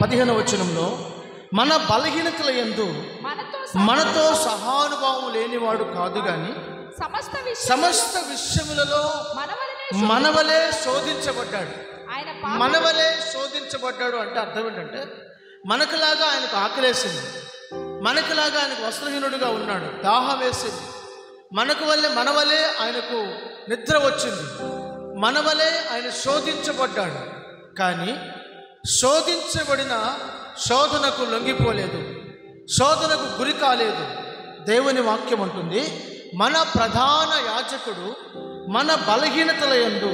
15వ వచనంలో మన బలహీనతల యందు మనతో సహానుభావం లేనివాడు కాదు గాని సమస్త విషయములలో మనవలే శోధించబడ్డాడు. మనవలే శోధించబడ్డాడు అంటే అర్థం ఏంటంటే మనకులాగా ఆయనకు ఆకలేసింది, మనకులాగా ఆయనకు వస్త్రహీనుడిగా ఉన్నాడు, దాహం వేసింది, మనవలే ఆయనకు నిద్ర వచ్చింది, మనవలే ఆయన శోధించబడ్డాడు. కానీ శోధించబడిన శోధనకు లొంగిపోలేదు, శోధనకు గురి కాలేదు. దేవుని వాక్యం అంటుంది, మన ప్రధాన యాజకుడు మన బలహీనతల యందు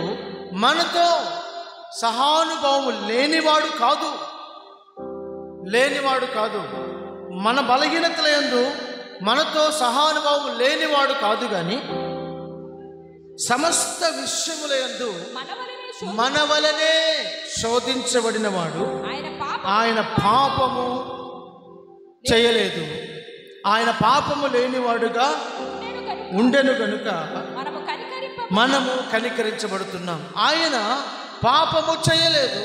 మనతో సహానుభావము లేనివాడు కాదు. మన బలహీనతల యందు మనతో సహానుభావము లేనివాడు కాదు, కానీ సమస్త విషయముల యందు మన వలనే శోధించబడిన వాడు. ఆయన పాపము చేయలేదు, ఆయన పాపము లేనివాడుగా ఉండెను గనుక మనము కనికరించబడుతున్నాం. ఆయన పాపము చేయలేదు,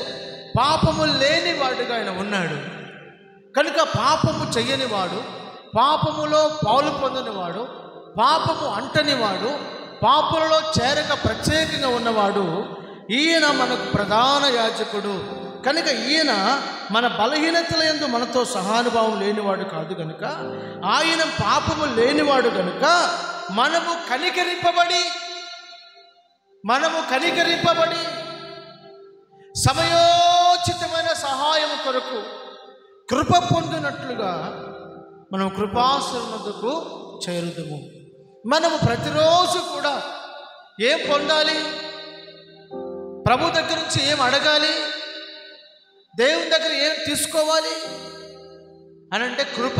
పాపము లేనివాడుగా ఆయన ఉన్నాడు కనుక పాపము చెయ్యనివాడు, పాపములో పాలు పొందనివాడు, పాపము అంటనివాడు, పాపులలో చేరక ప్రత్యేకంగా ఉన్నవాడు ఈయన మనకు ప్రధాన యాజకుడు. కనుక ఈయన మన బలహీనతల యందు మనతో సహానుభావం లేనివాడు కాదు కనుక, ఆయన పాపము లేనివాడు కనుక మనము కనికరింపబడి సమయోచితమైన సహాయం కొరకు కృప పొందినట్లుగా మనం కృపాసనమునకు చేరుదుము. మనము ప్రతిరోజు కూడా ఏం పొందాలి? ప్రభు దగ్గర నుంచి ఏం అడగాలి? దేవుని దగ్గర ఏం తీసుకోవాలి అని అంటే కృప.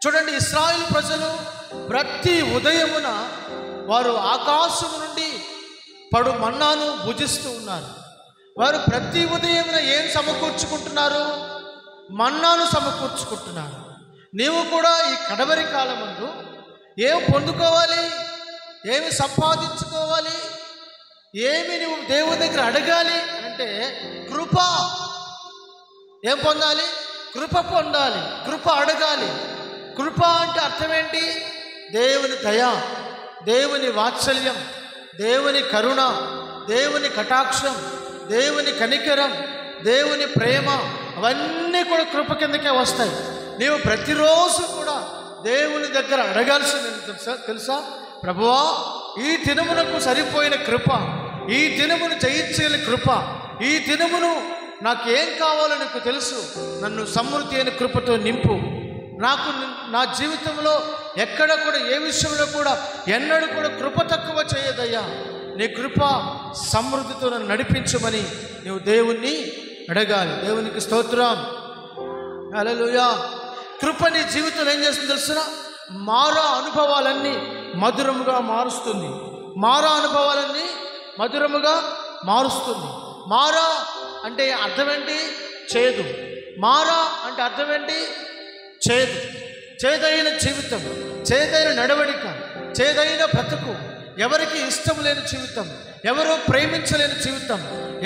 చూడండి, ఇశ్రాయేలు ప్రజలు ప్రతి ఉదయమున వారు ఆకాశము నుండి పడు మన్నాను భుజిస్తూ ఉన్నారు. వారు ప్రతి ఉదయమున ఏం సమకూర్చుకుంటున్నారు? మన్నాను సమకూర్చుకుంటున్నారు. నీవు కూడా ఈ కడవరి కాలమందు ఏం పొందుకోవాలి? ఏమి సంపాదించుకోవాలి? ఏమి నువ్వు దేవుని దగ్గర అడగాలి అంటే కృప. ఏం పొందాలి? కృప పొందాలి, కృప అడగాలి. కృప అంటే అర్థం ఏంటి? దేవుని దయ, దేవుని వాత్సల్యం, దేవుని కరుణ, దేవుని కటాక్షం, దేవుని కనికరం, దేవుని ప్రేమ, అవన్నీ కూడా కృప కిందకే వస్తాయి. నీవు ప్రతిరోజు కూడా దేవుని దగ్గర అడగాల్సింది తెలుసా? ప్రభువా, ఈ దినమునకు సరిపోయిన కృప, ఈ దినమును జయించగల కృప, ఈ దినమును నాకేం కావాలో నీకు తెలుసు, నన్ను సమృద్ధి అయిన కృపతో నింపు. నాకు నా జీవితంలో ఎక్కడ కూడా ఏ విషయంలో కూడా ఎన్నడూ కూడా కృప తక్కువ చేయదయ్యా. నీ కృప సమృద్ధితో నన్ను నడిపించమని నీవు దేవుణ్ణి అడగాలి. దేవునికి స్తోత్రం, హల్లెలూయా. కృప నీ జీవితంలో ఏం చేస్తుంది తెలుసునా? మారా అనుభవాలన్నీ మధురముగా మారుస్తుంది. మారా అనుభవాలన్నీ మధురముగా మారుస్తుంది. మారా అంటే అర్థం ఏంటి? చేదు. మారా అంటే అర్థం ఏంటి? చేదు. చేదైన జీవితం, చేదైన నడవడిక, చేదైన బ్రతుకు, ఎవరికి ఇష్టం లేని జీవితం, ఎవరు ప్రేమించలేని జీవితం,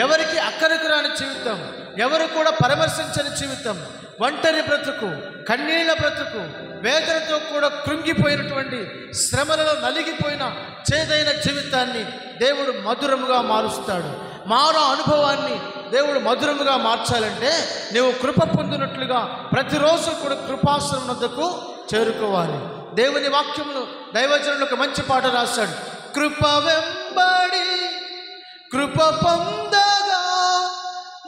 ఎవరికి అక్కరకు రాని జీవితం, ఎవరు కూడా పరామర్శించని జీవితం, ఒంటరి బ్రతుకు, కన్నీళ్ల బ్రతుకు, వేదనతో కూడా కృంగిపోయినటువంటి, శ్రమలలో నలిగిపోయిన చేదైన జీవితాన్ని దేవుడు మధురముగా మారుస్తాడు. మారా అనుభవాన్ని దేవుడు మధురముగా మార్చాలంటే నీవు కృప పొందినట్లుగా ప్రతిరోజు కూడా కృపాసనం వద్దకు చేరుకోవాలి. దేవుని వాక్యములు దైవజనులు ఒక మంచి పాట రాశాడు. కృప వెంబడి కృప పొందగా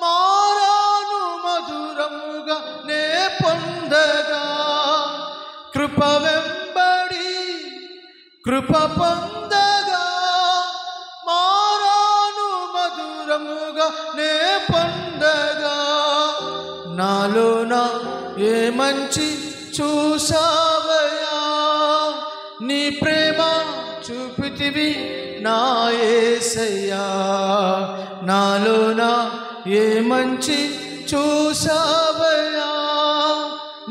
మారాను మధురముగా నే పొందగా. కృప వెంబడి కృప పొందగా మారాను మధురముగా నే పొందగా. నాలోన ఏ మంచి చూసావయ్యా, నీ ప్రేమ చూపితివి నా యేసయ్యా. నాలోన ఏ మంచి చూసావయ్యా,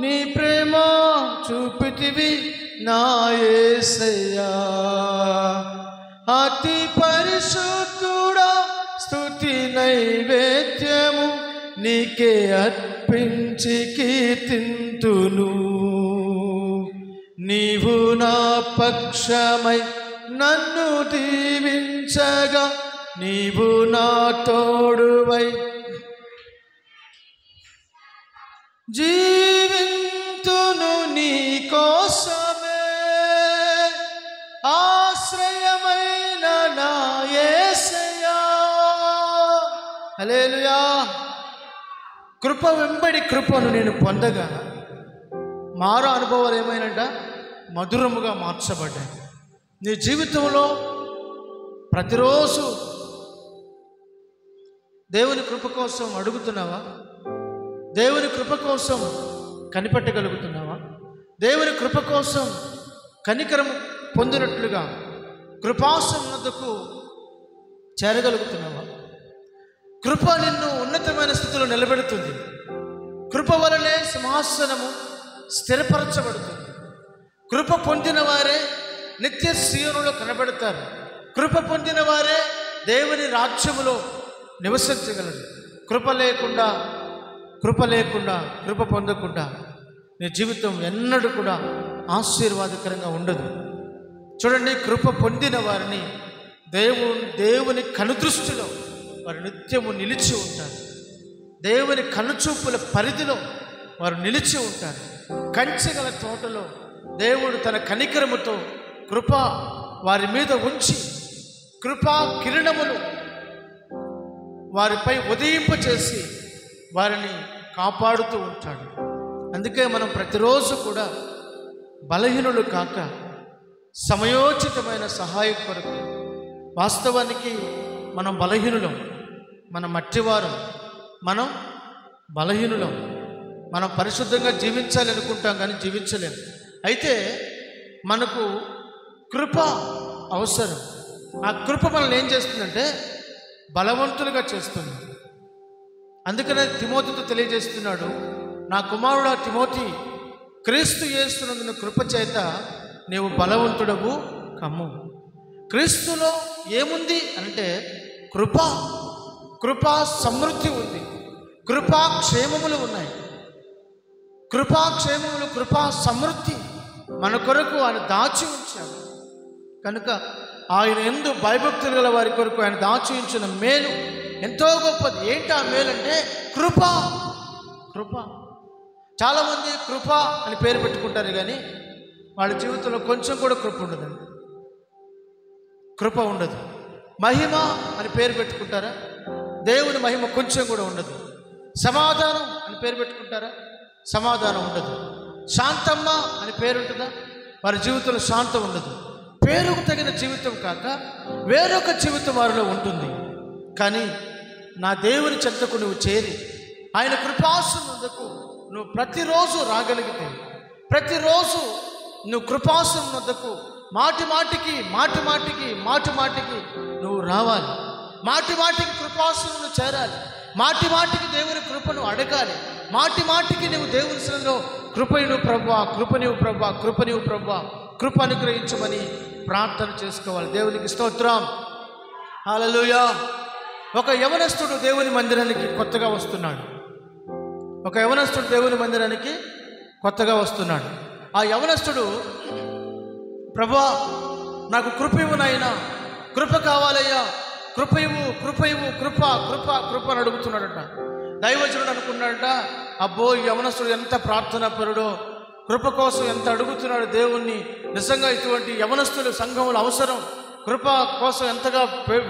నీ ప్రేమ చూపితివి నా యేసయ్యా. అతి పరిశుద్ధుడా స్తుతి నైవేద్యము నీకే అర్పించి కీర్తింతును. నీవు నా పక్షమై నన్ను దీవించగా, నీవు నా తోడువై జీవింతును నీ కోసమే. ఆశ్రయమైన నా యేసయ్యా. హల్లెలూయా. కృప వెంబడి కృపను నేను పొందగా మారా అనుభవాలు ఏమైనాట మధురముగా మార్చబడ్డాయి. నీ జీవితంలో ప్రతిరోజు దేవుని కృప కోసం అడుగుతున్నావా? దేవుని కృప కోసం కనిపెట్టగలుగుతున్నావా? దేవుని కృప కోసం కనికరం పొందినట్లుగా కృపాసన్నతకు చేరగలుగుతున్నావా? కృప నిన్ను ఉన్నతమైన స్థితిలో నిలబెడుతుంది. కృప వలనే సింహాసనము స్థిరపరచబడుతుంది. కృప పొందిన వారే నిత్య సీయోనులో కనబడతారు. కృప పొందిన వారే దేవుని రాజ్యములో నివసించగలరు. కృప లేకుండా కృప పొందకుండా నీ జీవితం ఎన్నడూ కూడా ఆశీర్వాదకరంగా ఉండదు. చూడండి, కృప పొందిన వారిని దేవుని కనుదృష్టిలో వారు నిత్యము నిలిచి ఉంటారు. దేవుని కనుచూపుల పరిధిలో వారు నిలిచి ఉంటారు. కంచెగల తోటలో దేవుడు తన కనికరముతో కృప వారి మీద ఉంచి కృపా కిరణములు వారిపై ఉదయింపచేసి వారిని కాపాడుతూ ఉంటాడు. అందుకే మనం ప్రతిరోజు కూడా బలహీనులు కాక సమయోచితమైన సహాయం కొరకు, వాస్తవానికి మనం బలహీనులం, మనం మట్టివారం, మనం బలహీనులం, మనం పరిశుద్ధంగా జీవించాలి అనుకుంటాం కానీ జీవించలేము. అయితే మనకు కృప అవసరం. ఆ కృప మనల్ని ఏం చేస్తుందంటే బలవంతులుగా చేస్తుంది. అందుకనే తిమోతితో తెలియజేస్తున్నాడు, నా కుమారుడా తిమోతి, క్రీస్తు యేసునందున కృప చేత నీవు బలవంతుడవు కమ్ము. క్రీస్తులో ఏముంది అంటే కృపా సమృద్ధి ఉంది, కృపాక్షేమములు ఉన్నాయి. కృపాక్షేమములు, కృపా సమృద్ధి మన కొరకు ఆయన దాచి ఉంచాడు. కనుక ఆయన యందు భయభక్తులు గల వారి కొరకు ఆయన దాచి ఉంచిన మేలు ఎంతో గొప్పది. ఏంటి ఆ మేలు అంటే కృప. చాలామంది కృప అని పేరు పెట్టుకుంటారు కానీ వాళ్ళ జీవితంలో కొంచెం కూడా కృప ఉండదండి. కృప ఉండదు. మహిమ అని పేరు పెట్టుకుంటారా? దేవుని మహిమ కొంచెం కూడా ఉండదు. సమాధానం అని పేరు పెట్టుకుంటారా? సమాధానం ఉండదు. శాంతమ్మ అని పేరు ఉంటుందా? వారి జీవితంలో శాంతం ఉండదు. పేరుకు తగిన జీవితం కాక వేరొక జీవితం వారిలో ఉంటుంది. కానీ నా దేవుని చెంతకు నువ్వు చేరి ఆయన కృపాసనకు నువ్వు ప్రతిరోజు రాగలిగితే, ప్రతిరోజు నువ్వు కృపాసనకు మాటి మాటికి నువ్వు రావాలి. మాటి మాటికి కృపాసనను చేరాలి. మాటి మాటికి దేవుని కృపను అడగాలి. మాటి మాటికి నువ్వు దేవుని సన్నిధిలో కృపను ప్రభువా, కృపనివు ప్రభువా, కృప అనుగ్రహించమని ప్రార్థన చేసుకోవాలి. దేవునికి స్తోత్రం, హల్లెలూయా. ఒక యవనస్తుడు దేవుని మందిరానికి కొత్తగా వస్తున్నాడు. ఆ యవనస్తుడు, ప్రభువా నాకు కృప ఇవ్వు నాయనా, కృప కావాలయ్యా, కృప అని అడుగుతున్నాడట. దైవజనుడు అనుకున్నాడట, అబ్బో ఈ యవనస్తుడు ఎంత ప్రార్థనా పరుడో, కృప కోసం ఎంత అడుగుతున్నాడు దేవుణ్ణి. నిజంగా ఇటువంటి యవనస్తులు సంఘములు అవసరం. కృప కోసం ఎంతగా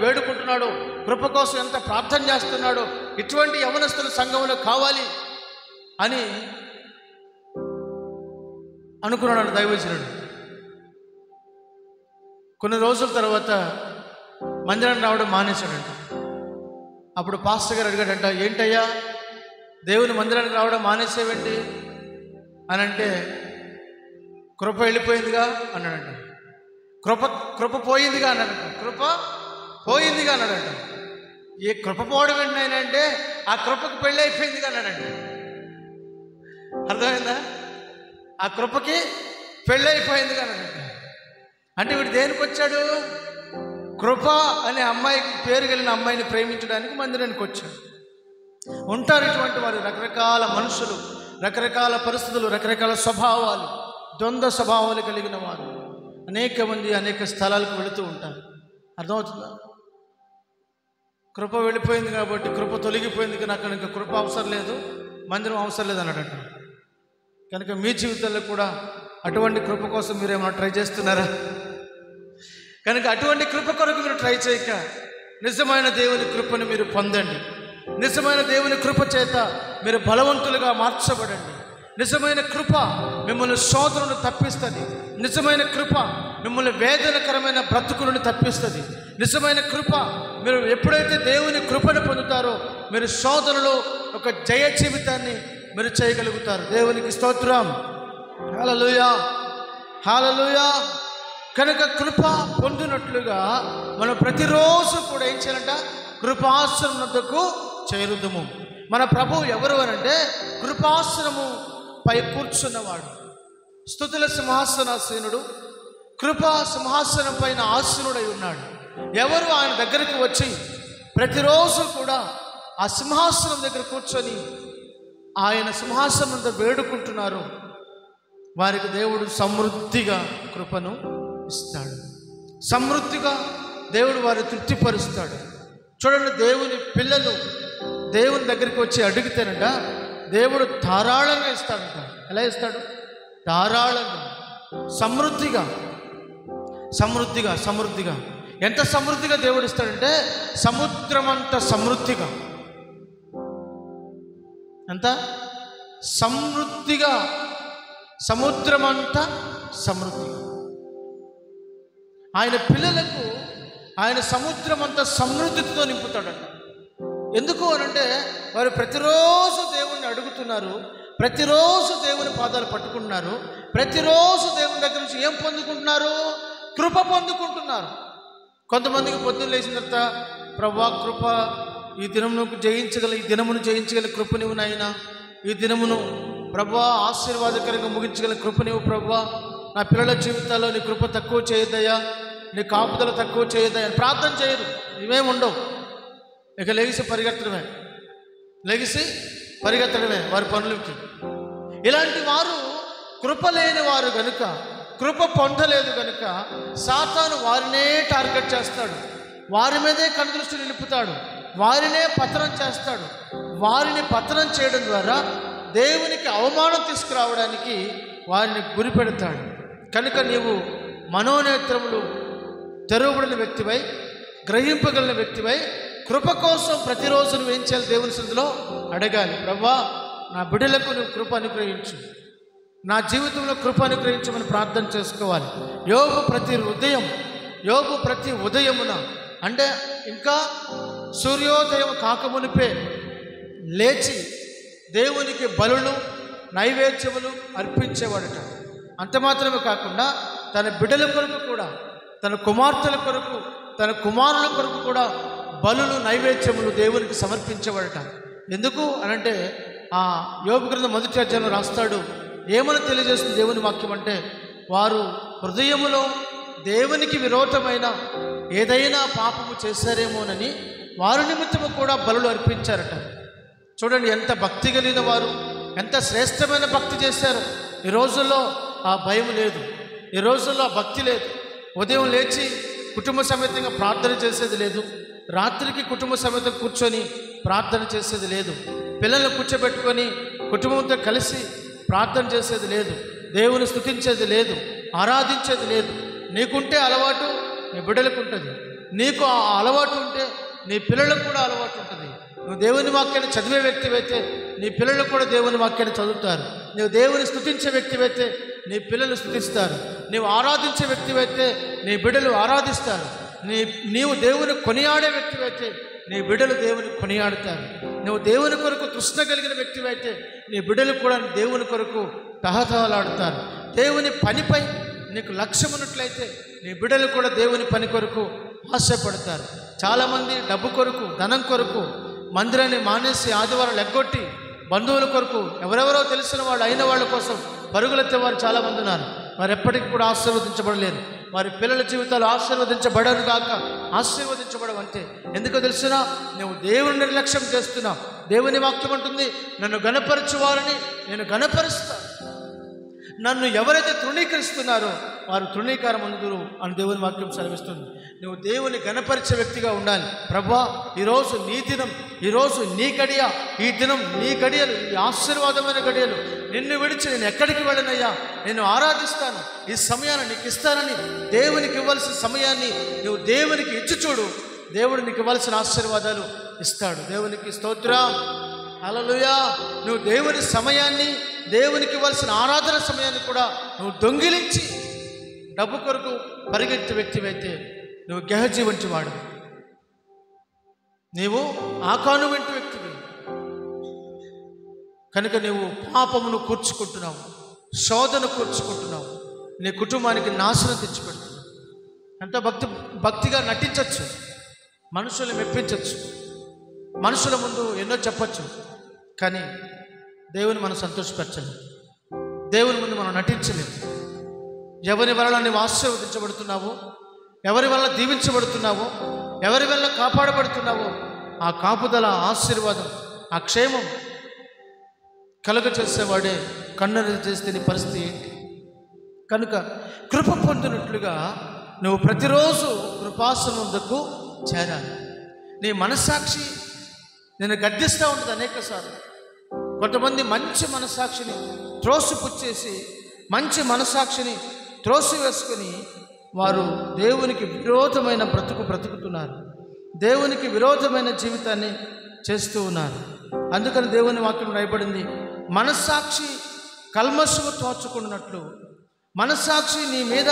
వేడుకుంటున్నాడు, కృప కోసం ఎంత ప్రార్థన చేస్తున్నాడు. ఇటువంటి యవనస్తులు సంఘములో కావాలి అని అనుకున్నాడు దైవజనుడు. కొన్ని రోజుల తర్వాత మందిరానికి రావడం మానేశాడంట. అప్పుడు పాస్టర్ గారు అడిగాడంట, ఏంటయ్యా దేవుని మందిరానికి రావడం మానేసేవేంటి అని అంటే, కృప వెళ్ళిపోయిందిగా అన్నాడంట. కృప పోయిందిగా అన్నాడంట. కృప పోయిందిగా అన్నాడంట. ఏ కృప పోవడం ఏంటంటే ఆ కృపకు పెళ్ళి అయిపోయిందిగా అన్నాడంట. అర్థమైందా? ఆ కృపకి పెళ్ళి అయిపోయిందిగా అన్నాడంట. అంటే వీడు దేనికి వచ్చాడు? కృప అనే అమ్మాయికి పేరు కలిగిన అమ్మాయిని ప్రేమించడానికి మందిరానికి వచ్చాడు. ఉంటారు ఇటువంటి వారు, రకరకాల మనుషులు, రకరకాల పరిస్థితులు, రకరకాల స్వభావాలు, ద్వంద్వ స్వభావాలు కలిగిన వారు అనేక మంది అనేక స్థలాలకు వెళుతూ ఉంటారు. అర్థమవుతుందా? కృప వెళ్ళిపోయింది కాబట్టి, కృప తొలగిపోయింది, నాకు ఇంకా కృప అవసరం లేదు, మందిరం అవసరం లేదు అన్నాడట. కనుక మీ జీవితంలో కూడా అటువంటి కృప కోసం మీరు ఏమైనా ట్రై చేస్తున్నారా? కనుక అటువంటి కృప కొరకు మీరు ట్రై చేయక నిజమైన దేవుని కృపను మీరు పొందండి. నిజమైన దేవుని కృప చేత మీరు బలవంతులుగా మార్చబడండి. నిజమైన కృప మిమ్మల్ని శోధనను తప్పిస్తుంది. నిజమైన కృప మిమ్మల్ని వేదనకరమైన బ్రతుకులను తప్పిస్తుంది. నిజమైన కృప. మీరు ఎప్పుడైతే దేవుని కృపను పొందుతారో మీరు శోధనలో ఒక జయ జీవితాన్ని మీరు చేయగలుగుతారు. దేవునికి స్తోత్రం. హల్లెలూయా, హల్లెలూయా. కనుక కృప పొందినట్లుగా మనం ప్రతిరోజు కూడా ఏం చేయాలంట? కృపాసనం వద్దకు చేరుదుము. మన ప్రభువు ఎవరు అనంటే కృపాసనము పై కూర్చున్నవాడు, స్తుతుల సింహాసనాసీనుడు, కృపా సింహాసనం పైన ఆసీనుడై ఉన్నాడు. ఎవరు ఆయన దగ్గరికి వచ్చి ప్రతిరోజు కూడా ఆ సింహాసనం దగ్గర కూర్చొని ఆయన సింహాసనం మీద వేడుకుంటున్నారు, వారికి దేవుడు సమృద్ధిగా కృపను ఇస్తాడు. సమృద్ధిగా దేవుడు వారిని తృప్తిపరుస్తాడు. చూడండి, దేవుని పిల్లలు దేవుని దగ్గరికి వచ్చి అడిగితేనంట దేవుడు ధారాళంగా ఇస్తాడంట. ఎలా ఇస్తాడు? ధారాళంగా, సమృద్ధిగా, సమృద్ధిగా, సమృద్ధిగా. ఎంత సమృద్ధిగా దేవుడు ఇస్తాడంటే సముద్రమంత సమృద్ధిగా. ఎంత సమృద్ధిగా? సముద్రమంత సమృద్ధిగా. ఆయన పిల్లలకు ఆయన సముద్రమంత సమృద్ధితో నింపుతాడంట. ఎందుకు అనంటే వారు ప్రతిరోజు దేవుణ్ణి అడుగుతున్నారు, ప్రతిరోజు దేవుని పాదాలు పట్టుకుంటున్నారు, ప్రతిరోజు దేవుని దగ్గర నుంచి ఏం పొందుకుంటున్నారు? కృప పొందుకుంటున్నారు. కొంతమందికి పొద్దున్న లేచిన తర్వాత ప్రభువా కృప, ఈ దినమును జయించగల కృప నీవు నాయనా, ఈ దినమును ప్రభువా ఆశీర్వాదకరంగా ముగించగల కృప నీవు ప్రభువా, నా పిల్లల జీవితాల్లో నీ కృప తక్కువ చేయదయ్యా, నీ కాపుదల తక్కువ చేయదయ్యా అని ప్రార్థన చేయరు. ఇవేమి ఉండవు. ఇక లెగిసి పరిగెత్తడమే వారి పనులకి. ఇలాంటి వారు కృప లేని వారు గనుక, కృప పొందలేదు గనుక సాతాను వారినే టార్గెట్ చేస్తాడు, వారి మీదే కనుదృష్టి నిలుపుతాడు, వారినే పతనం చేస్తాడు. వారిని పతనం చేయడం ద్వారా దేవునికి అవమానం తీసుకురావడానికి వారిని గురి పెడతాడు. కనుక నీవు మనోనేత్రములు తెరవబడిన వ్యక్తివై, గ్రహింపగలిగిన వ్యక్తివై, కృప కోసం ప్రతిరోజు నువ్వు ఏం చేయాలి? దేవుని సన్నిధిలో అడగాలి. ప్రభువా నా బిడ్డలకు నువ్వు కృప అనుగ్రహించు, నా జీవితంలో కృప అనుగ్రహించమని ప్రార్థన చేసుకోవాలి. యోబు ప్రతి ఉదయమున అంటే ఇంకా సూర్యోదయం కాకమునిపే లేచి దేవునికి బలులు నైవేద్యములు అర్పించేవాడట. అంత మాత్రమే కాకుండా తన బిడ్డల కొరకు కూడా, తన కుమార్తెల కొరకు, తన కుమారుల కొరకు కూడా బలులు నైవేద్యములు దేవునికి సమర్పించేవాడట. ఎందుకు అనంటే ఆ యోబు గ్రంథం 1వ అధ్యాయంలో రాస్తాడు, ఏమని తెలియజేస్తుంది దేవుని వాక్యం అంటే, వారు హృదయములో దేవునికి విరోధమైన ఏదైనా పాపము చేశారేమోనని వారి నిమిత్తము కూడా బలులు అర్పించారట. చూడండి ఎంత భక్తి కలిగిన వారు, ఎంత శ్రేష్టమైన భక్తి చేశారు. ఈ రోజుల్లో ఆ భయం లేదు, ఈ రోజుల్లో ఆ భక్తి లేదు. ఉదయం లేచి కుటుంబ సమేతంగా ప్రార్థన చేసేది లేదు, రాత్రికి కుటుంబ సమేతం కూర్చొని ప్రార్థన చేసేది లేదు, పిల్లలను కూర్చోబెట్టుకొని కుటుంబంతో కలిసి ప్రార్థన చేసేది లేదు, దేవుని స్తుతించేది లేదు, ఆరాధించేది లేదు. నీకుంటే అలవాటు నీ బిడ్డలకు ఉంటుంది, నీకు ఆ అలవాటు ఉంటే నీ పిల్లలకు కూడా అలవాటు ఉంటుంది. నువ్వు దేవుని వాక్యాన్ని చదివే వ్యక్తివైతే నీ పిల్లలు కూడా దేవుని వాక్యాన్ని చదువుతారు. నువ్వు దేవుని స్తుతించే వ్యక్తివైతే నీ పిల్లలు స్తుతిస్తారు. నీవు ఆరాధించే వ్యక్తివైతే నీ బిడ్డలు ఆరాధిస్తారు. నీవు దేవుని కొనియాడే వ్యక్తివైతే నీ బిడ్డలు దేవుని కొనియాడుతారు. నువ్వు దేవుని కొరకు తృష్ణ కలిగిన వ్యక్తివైతే నీ బిడ్డలు కూడా దేవుని కొరకు తహతహలాడుతారు. దేవుని పనిపై నీకు లక్ష్యం ఉన్నట్లయితే నీ బిడ్డలు కూడా దేవుని పని కొరకు ఆశపడతారు. చాలామంది డబ్బు కొరకు, ధనం కొరకు మందిరాన్ని మానేసి ఆదివారం ఎగ్గొట్టి బంధువుల కొరకు, ఎవరెవరో తెలిసిన వాళ్ళు అయిన వాళ్ళ కోసం పరుగులెత్తే వారు చాలామంది ఉన్నారు. వారు ఎప్పటికీ కూడా ఆశీర్వదించబడలేరు. వారి పిల్లల జీవితాలు ఆశీర్వదించబడను కాక ఆశీర్వదించబడవంతే. ఎందుకో తెలిసినా నువ్వు దేవుని నిర్లక్ష్యం చేస్తున్నావు. దేవుని వాక్యం అంటుంది, నన్ను గణపరచువారని నేను గణపరుస్తాను. నన్ను ఎవరైతే తృణీకరిస్తున్నారో వారు తృణీకారం అందురు అని దేవుని వాక్యం సెలవిస్తుంది. నువ్వు దేవుని గణపరిచే వ్యక్తిగా ఉండాలి. ప్రభువా ఈరోజు నీ దినం, ఈరోజు నీ గడియ, ఈ దినం నీ గడియలు, ఈ ఆశీర్వాదమైన గడియలు నిన్ను విడిచి నేను ఎక్కడికి వెళ్ళనయ్యా, నేను ఆరాధిస్తాను, ఈ సమయాన్ని నీకు ఇస్తానని దేవునికి ఇవ్వాల్సిన సమయాన్ని నువ్వు దేవునికి ఇచ్చి చూడు. దేవుడు నీకు ఇవ్వాల్సిన ఆశీర్వాదాలు ఇస్తాడు. దేవునికి స్తోత్రం, హల్లెలూయా. నువ్వు దేవుని సమయాన్ని, దేవునికి ఇవ్వాల్సిన ఆరాధన సమయాన్ని కూడా నువ్వు దొంగిలించి డబ్బు కొరకు పరిగెత్తే వ్యక్తివైతే నువ్వు గెహజీ వంటి వాడు, నీవు ఆకాను వంటి వ్యక్తివి కనుక నీవు పాపమును కూర్చుకుంటున్నావు, శోధన కూర్చుకుంటున్నావు, నీ కుటుంబానికి నాశనం తెచ్చిపెడుతున్నావు. ఎంతో భక్తిగా నటించవచ్చు, మనుషులు మెప్పించవచ్చు, మనుషుల ముందు ఎన్నో చెప్పచ్చు, కానీ దేవుని మనం సంతోషపరచలేము, దేవుని ముందు మనం నటించలేము. ఎవరి వలన నీవు ఆశీర్వదించబడుతున్నావో, ఎవరి వల్ల దీవించబడుతున్నావో, ఎవరి వల్ల కాపాడబడుతున్నావో ఆ కాపుదల, ఆశీర్వాదం, ఆ క్షేమం కలుగ చేసేవాడే కన్నులు చేస్తే నీ పరిస్థితి ఏంటి? కనుక కృప పొందినట్లుగా నువ్వు ప్రతిరోజు కృపాసనం వద్దకు చేరాలి. నీ మనస్సాక్షి నేను గద్దిస్తూ ఉంటుంది అనేక సార్లు. కొంతమంది మంచి మనస్సాక్షిని త్రోసిపుచ్చేసి, మంచి మనస్సాక్షిని త్రోసివేసుకొని వారు దేవునికి విరోధమైన బ్రతుకుతున్నారు, దేవునికి విరోధమైన జీవితాన్ని చేస్తూ ఉన్నారు. అందుకని దేవుని వాక్యం రాయబడింది, మనస్సాక్షి కల్మషము తోచుకున్నట్లు, మనస్సాక్షి నీ మీద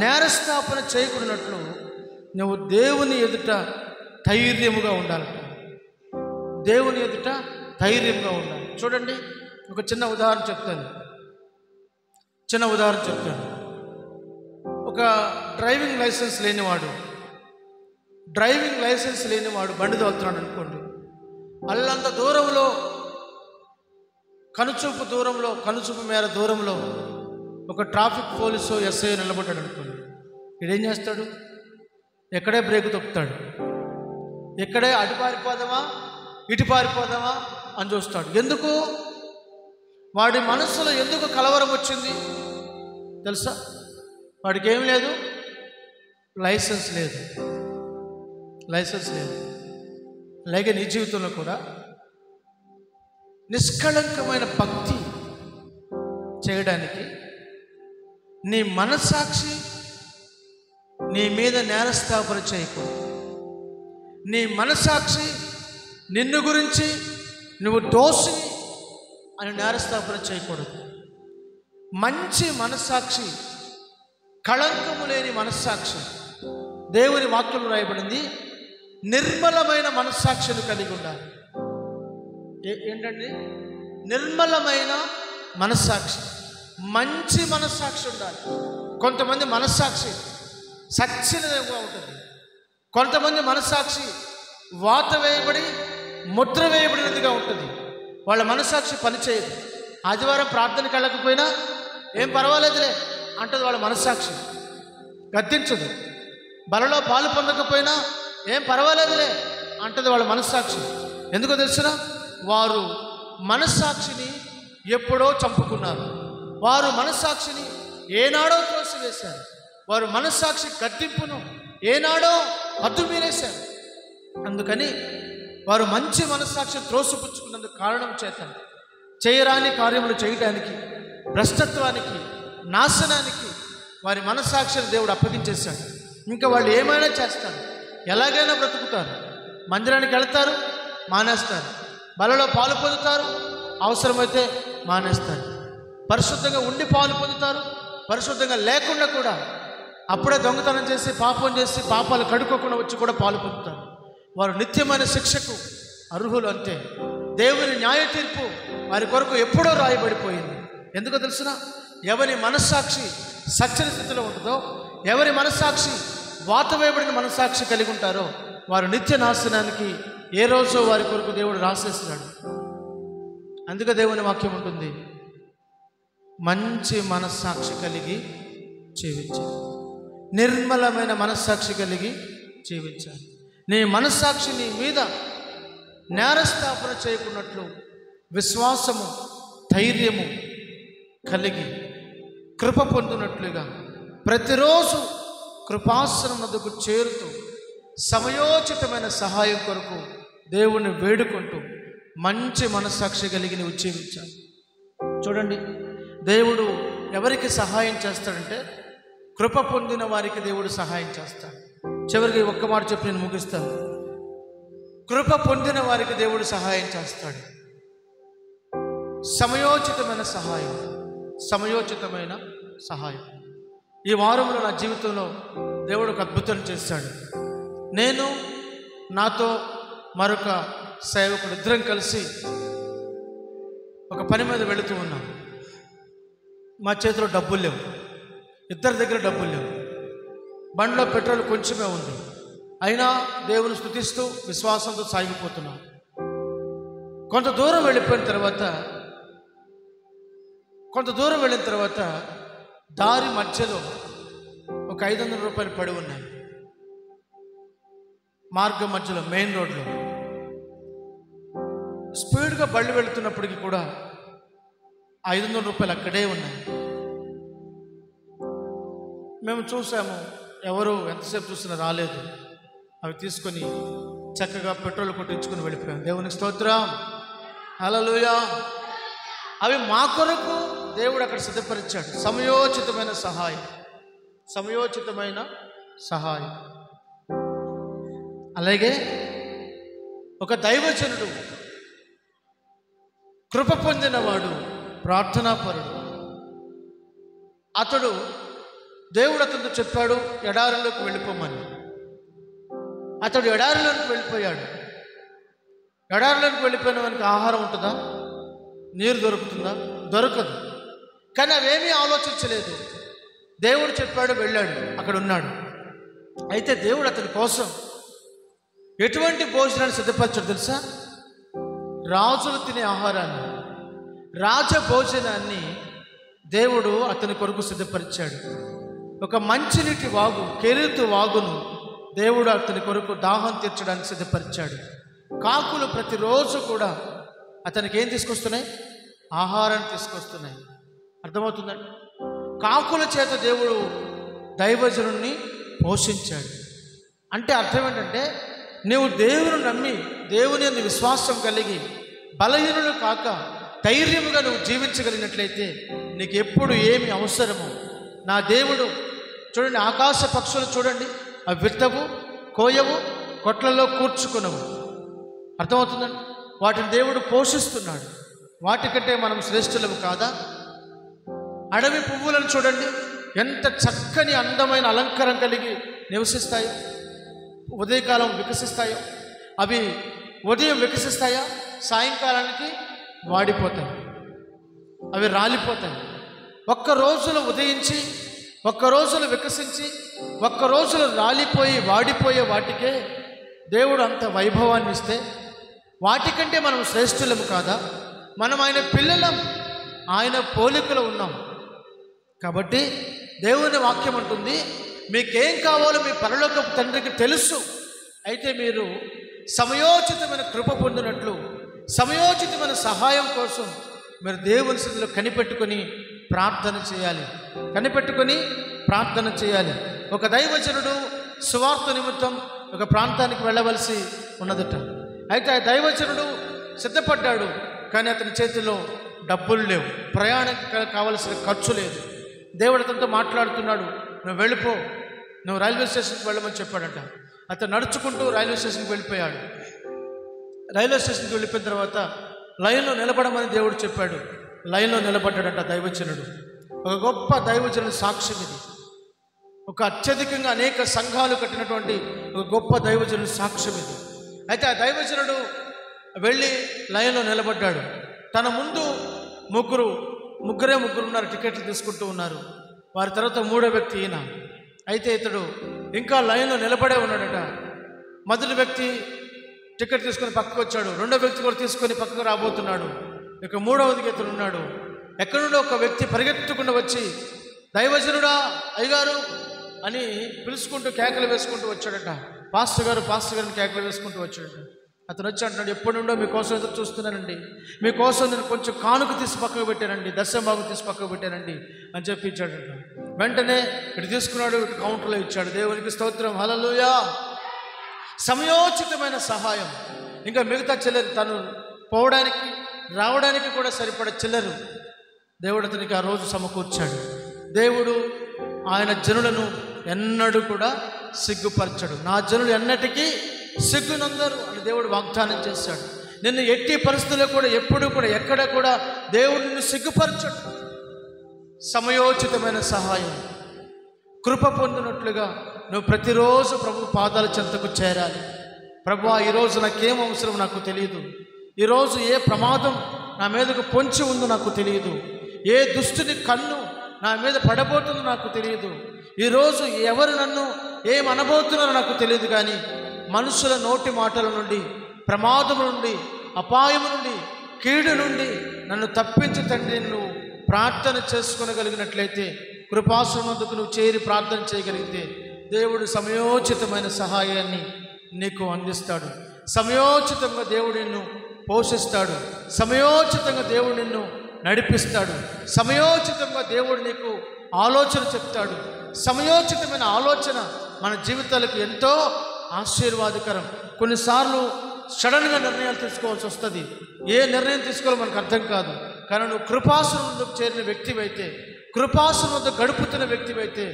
నేరస్థాపన చేయకున్నట్లు నువ్వు దేవుని ఎదుట ధైర్యముగా ఉండాలట. దేవుని ఎదుట ధైర్యంగా ఉండాలి. చూడండి, ఒక చిన్న ఉదాహరణ చెప్తాను. ఒక డ్రైవింగ్ లైసెన్స్ లేనివాడు బండి తోలుతున్నాడు అనుకోండి. అల్లంత దూరంలో, కనుచూపు మేర దూరంలో ఒక ట్రాఫిక్ పోలీసు ఎస్ఐ నిలబడ్డాడు అనుకోండి. వీడేం చేస్తాడు? ఎక్కడే బ్రేక్ తొక్కుతాడు, ఎక్కడే అటు పారిపోదామా ఇటు పారిపోదామా అని చూస్తాడు. ఎందుకు? వాడి మనస్సులో ఎందుకు కలవరం వచ్చింది తెలుసా? వాడికి ఏం లేదు, లైసెన్స్ లేదు. అలాగే నీ జీవితంలో కూడా నిష్కళంకమైన భక్తి చేయడానికి నీ మనస్సాక్షి నీ మీద నేరస్థాపన చేయకూడదు. నీ మనస్సాక్షి నిన్ను గురించి నువ్వు దోషి అని నేరస్థాపన చేయకూడదు. మంచి మనస్సాక్షి, కళంకము లేని మనస్సాక్షి, దేవుని వాక్యం రాయబడింది, నిర్మలమైన మనస్సాక్షిని కలిగి ఉండాలి. ఏంటండి? నిర్మలమైన మనస్సాక్షి, మంచి మనస్సాక్షి ఉండాలి. కొంతమంది మనస్సాక్షి సచ్చినదిగా ఉంటుంది, కొంతమంది మనస్సాక్షి వాత వేయబడి ముద్ర వేయబడినదిగా ఉంటుంది. వాళ్ళ మనస్సాక్షి పనిచేయదు. ఆదివారం ప్రార్థనకి వెళ్ళకపోయినా ఏం పర్వాలేదులే అంటది వాళ్ళ మనస్సాక్షి, గద్దించదు. బలలో పాలు పొందకపోయినా ఏం పర్వాలేదులే అంటది వాళ్ళ మనస్సాక్షి. ఎందుకో తెలుసునా? వారు మనస్సాక్షిని ఎప్పుడో చంపుకున్నారు, వారు మనస్సాక్షిని ఏనాడో త్రోసివేశారు, వారు మనస్సాక్షి గద్దింపును ఏనాడో హద్దు మీరేశారు. అందుకని వారు మంచి మనస్సాక్షిని త్రోసిపుచ్చుకున్నందుకు కారణం చేత చేయరాని కార్యములు చేయడానికి, భ్రష్టత్వానికి, నాశనానికి వారి మనస్సాక్షిని దేవుడు అప్పగించేశాడు. ఇంకా వాళ్ళు ఏమైనా చేస్తారు, ఎలాగైనా బ్రతుకుతారు. మందిరానికి వెళ్తారు, మానేస్తారు. బలలో పాలు పొందుతారు, అవసరమైతే మానేస్తారు. పరిశుద్ధంగా ఉండి పాలు పొందుతారు, పరిశుద్ధంగా లేకుండా కూడా అప్పుడే దొంగతనం చేసి పాపం చేసి పాపాలు కడుక్కోకుండా వచ్చి కూడా పాలు పొందుతారు. వారు నిత్యమైన శిక్షకు అర్హులు. అంతే. దేవుని న్యాయ తీర్పు వారి కొరకు ఎప్పుడో రాయబడిపోయింది. ఎందుకో తెలుసునా? ఎవరి మనస్సాక్షి సత్యన స్థితిలో ఉంటుందో, ఎవరి మనస్సాక్షి వాత వేయబడిన మనస్సాక్షి కలిగి ఉంటారో వారు నిత్య నాశనానికి ఏ రోజో వారి కొరకు దేవుడు రాసేస్తున్నాడు. అందుకే దేవుని వాక్యం ఉంటుంది, మంచి మనస్సాక్షి కలిగి జీవించాలి, నిర్మలమైన మనస్సాక్షి కలిగి జీవించాలి. నీ మనస్సాక్షి నీ మీద నేరస్థాపన చేయకున్నట్లు విశ్వాసము, ధైర్యము కలిగి కృప పొందినట్లుగా ప్రతిరోజు కృపాసనం వద్దకు చేరుతూ సమయోచితమైన సహాయం కొరకు దేవుణ్ణి వేడుకుంటూ మంచి మనస్సాక్షి కలిగి నువ్వు జీవించాలి. చూడండి, దేవుడు ఎవరికి సహాయం చేస్తాడంటే కృప పొందిన వారికి దేవుడు సహాయం చేస్తాడు. చివరికి ఒక్క మాట చెప్పి నేను ముగిస్తాను. కృప పొందిన వారికి దేవుడు సహాయం చేస్తాడు. సమయోచితమైన సహాయం, సమయోచితమైన సహాయం. ఈ వారంలో నా జీవితంలో దేవుడు ఒక అద్భుతం చేశాడు. నేను నాతో మరొక సేవకుడు ఇద్దరం కలిసి ఒక పని మీద వెళుతూ ఉన్నాం. మా చేతిలో డబ్బులు లేవు, ఇద్దరి దగ్గర డబ్బులు లేవు. బండిలో పెట్రోల్ కొంచెమే ఉంది. అయినా దేవుని స్తుతిస్తూ విశ్వాసంతో సాగిపోతున్నాం. కొంత దూరం వెళ్ళిన తర్వాత దారి మధ్యలో ఒక 500 రూపాయలు పడి ఉన్నాయి. మార్గం మధ్యలో మెయిన్ రోడ్లో స్పీడ్గా బళ్ళు వెళుతున్నప్పటికీ కూడా 500 రూపాయలు అక్కడే ఉన్నాయి. మేము చూసాము, ఎవరు ఎంతసేపు చూసినా రాలేదు. అవి తీసుకొని చక్కగా పెట్రోల్ కొట్టించుకొని వెళ్ళిపోయాం. దేవునికి స్తోత్రం, హల్లెలూయా. అవి మా కొరకు దేవుడు అక్కడ సిద్ధపరిచాడు. సమయోచితమైన సహాయం. అలాగే ఒక దైవజనుడు, కృప పొందినవాడు, ప్రార్థనాపరుడు. అతడు దేవుడు అతనితో చెప్పాడు ఎడారిలోకి వెళ్ళిపోమని. అతడు ఎడారిలోకి వెళ్ళిపోయాడు. ఎడారిలోకి వెళ్ళిపోయిన వానికి ఆహారం ఉంటుందా? నీరు దొరుకుతుందా? దొరకదు. కానీ అవేమీ ఆలోచించలేదు. దేవుడు చెప్పాడు, వెళ్ళాడు, అక్కడ ఉన్నాడు. అయితే దేవుడు అతని కోసం ఎటువంటి భోజనాన్ని సిద్ధపరచాడు తెలుసా? రాజులు తినే ఆహారాన్ని, రాజభోజనాన్ని దేవుడు అతని కొరకు సిద్ధపరిచాడు. ఒక మంచినీటి వాగు, కెరీతు వాగును దేవుడు అతని కొరకు దాహం తీర్చడానికి సిద్ధపరిచాడు. కాకులు ప్రతిరోజు కూడా అతనికి ఏం తీసుకొస్తున్నాయి? ఆహారాన్ని తీసుకొస్తున్నాయి. అర్థమవుతుందండి? కాకుల చేత దేవుడు దైవజనుణ్ణి పోషించాడు. అంటే అర్థం ఏంటంటే, నీవు దేవుని నమ్మి దేవుని యందు విశ్వాసం కలిగి బలహీనులు కాక ధైర్యముగా నువ్వు జీవించగలిగినట్లయితే నీకు ఎప్పుడు ఏమి అవసరమో నా దేవుడు చూడండి. ఆకాశ పక్షులు చూడండి, అవి విత్తవు, కోయవు, కొట్లలో కూర్చుకునవు. అర్థమవుతుందండి? వాటిని దేవుడు పోషిస్తున్నాడు. వాటికంటే మనం శ్రేష్ఠులము కాదా? అడవి పువ్వులను చూడండి, ఎంత చక్కని అందమైన అలంకారం కలిగి నివసిస్తాయో, ఉదయకాలం వికసిస్తాయో. అవి ఉదయం వికసిస్తాయా, సాయంకాలానికి వాడిపోతాయి, అవి రాలిపోతాయి. ఒక్క రోజులో ఉదయించి, ఒక్క రోజులో వికసించి, ఒక్క రోజులో రాలిపోయి వాడిపోయే వాటికే దేవుడు అంత వైభవాన్ని ఇస్తే వాటికంటే మనం శ్రేష్ఠులము కాదా? మనం ఆయన పిల్లలం, ఆయన పోలికలో ఉన్నాం. కాబట్టి దేవుని వాక్యం అంటుంది, మీకేం కావాలో మీ పరలోకపు తండ్రికి తెలుసు. అయితే మీరు సమయోచితమైన కృప పొందినట్లు, సమయోచితమైన సహాయం కోసం మీరు దేవుని సన్నిధిలో కనిపెట్టుకొని ప్రార్థన చేయాలి. ఒక దైవజనుడు సువార్త నిమిత్తం ఒక ప్రాంతానికి వెళ్ళవలసి ఉన్నదట. అయితే ఆ దైవజనుడు సిద్ధపడ్డాడు, కానీ అతని చేతిలో డబ్బులు లేవు, ప్రయాణం కావలసిన ఖర్చు లేదు. దేవుడు అతనితో మాట్లాడుతున్నాడు, నువ్వు వెళ్ళిపో, నువ్వు రైల్వే స్టేషన్కి వెళ్ళమని చెప్పాడట. అతను నడుచుకుంటూ రైల్వే స్టేషన్కి వెళ్ళిపోయాడు. రైల్వే స్టేషన్కి వెళ్ళిపోయిన తర్వాత లైన్లో నిలబడమని దేవుడు చెప్పాడు. లైన్లో నిలబడ్డాడట దైవజనుడు. ఒక గొప్ప దైవజనుడు సాక్ష్యం ఇది. ఒక అత్యధికంగా అనేక సంఘాలు కట్టినటువంటి ఒక గొప్ప దైవజనుడు సాక్ష్యం ఇది. అయితే ఆ దైవజనుడు వెళ్ళి లైన్లో నిలబడ్డాడు. తన ముందు ముగ్గురు ఉన్నారు, టికెట్లు తీసుకుంటూ ఉన్నారు. వారి తర్వాత మూడో వ్యక్తి ఈయన. అయితే ఇతడు ఇంకా లైన్లో నిలబడే ఉన్నాడట. మొదటి వ్యక్తి టికెట్ తీసుకొని పక్కకు వచ్చాడు, రెండో వ్యక్తి కూడా తీసుకొని పక్కకు రాబోతున్నాడు. ఇక మూడవదికి ఇతడు ఉన్నాడు. ఎక్కడి నుండో ఒక వ్యక్తి పరిగెత్తుకుండా వచ్చి, దైవజనుడా, అయ్యగారు అని పిలుచుకుంటూ కేకలు వేసుకుంటూ వచ్చాడట. పాస్టర్ గారిని కేకలు వేసుకుంటూ వచ్చాడట. అతను వచ్చి అంటున్నాడు, ఎప్పటి నుండో మీకోసం ఎదురు చూస్తున్నానండి, మీకోసం నేను కొంచెం కానుక తీసి పక్కకు పెట్టానండి, దశంభాగం తీసి పక్కకు పెట్టానండి అని చెప్పి ఇచ్చాడట. వెంటనే ఇటు తీసుకున్నాడు, ఇటు కౌంటర్లో ఇచ్చాడు. దేవునికి స్తోత్రం, హల్లెలూయా. సమయోచితమైన సహాయం. ఇంకా మిగతా చిల్లరు, తను పోవడానికి రావడానికి కూడా సరిపడే చిల్లరు దేవుడు అతనికి ఆ రోజు సమకూర్చాడు. దేవుడు ఆయన జనులను ఎన్నడూ కూడా సిగ్గుపరచడు. నా జనులు ఎన్నటికీ సిగ్గునందరు అని దేవుడు వాగ్దానం చేశాడు. నిన్ను ఎట్టి పరిస్థితుల్లో కూడా, ఎప్పుడు కూడా, ఎక్కడ కూడా దేవుడు నిన్ను సిగ్గుపరచడు. సమయోచితమైన సహాయం. కృప పొందినట్లుగా నువ్వు ప్రతిరోజు ప్రభు పాదాల చెంతకు చేరాలి. ప్రభువా, ఈరోజు నాకేం అవసరం నాకు తెలియదు, ఈరోజు ఏ ప్రమాదం నా మీదకు పొంచి ఉందో నాకు తెలియదు, ఏ దుష్టుని కన్ను నా మీద పడబోతుందో నాకు తెలియదు, ఈరోజు ఎవరు నన్ను ఏం అనబోతున్నారో నాకు తెలియదు, కానీ మనుషుల నోటి మాటల నుండి, ప్రమాదము నుండి, అపాయము నుండి, కీడు నుండి నన్ను తప్పించి తండ్రి నువ్వు ప్రార్థన చేసుకొనగలిగినట్లయితే, కృపాసనమునకు నువ్వు చేరి ప్రార్థన చేయగలిగితే దేవుడు సమయోచితమైన సహాయాన్ని నీకు అందిస్తాడు. సమయోచితంగా దేవుడు నిన్ను పోషిస్తాడు. సమయోచితంగా దేవుడు నిన్ను నడిపిస్తాడు. సమయోచితంగా దేవుడు నీకు ఆలోచన చెప్తాడు. సమయోచితమైన ఆలోచన మన జీవితాలకు ఎంతో ఆశీర్వాదకరం. కొన్నిసార్లు సడన్గా నిర్ణయాలు తీసుకోవాల్సి వస్తుంది. ఏ నిర్ణయం తీసుకోవాలో మనకు అర్థం కాదు. కానీ నువ్వు కృపాసనం ముందుకు చేరిన వ్యక్తివైతే, కృపాసనం వద్ద గడుపుతున్న వ్యక్తివైతే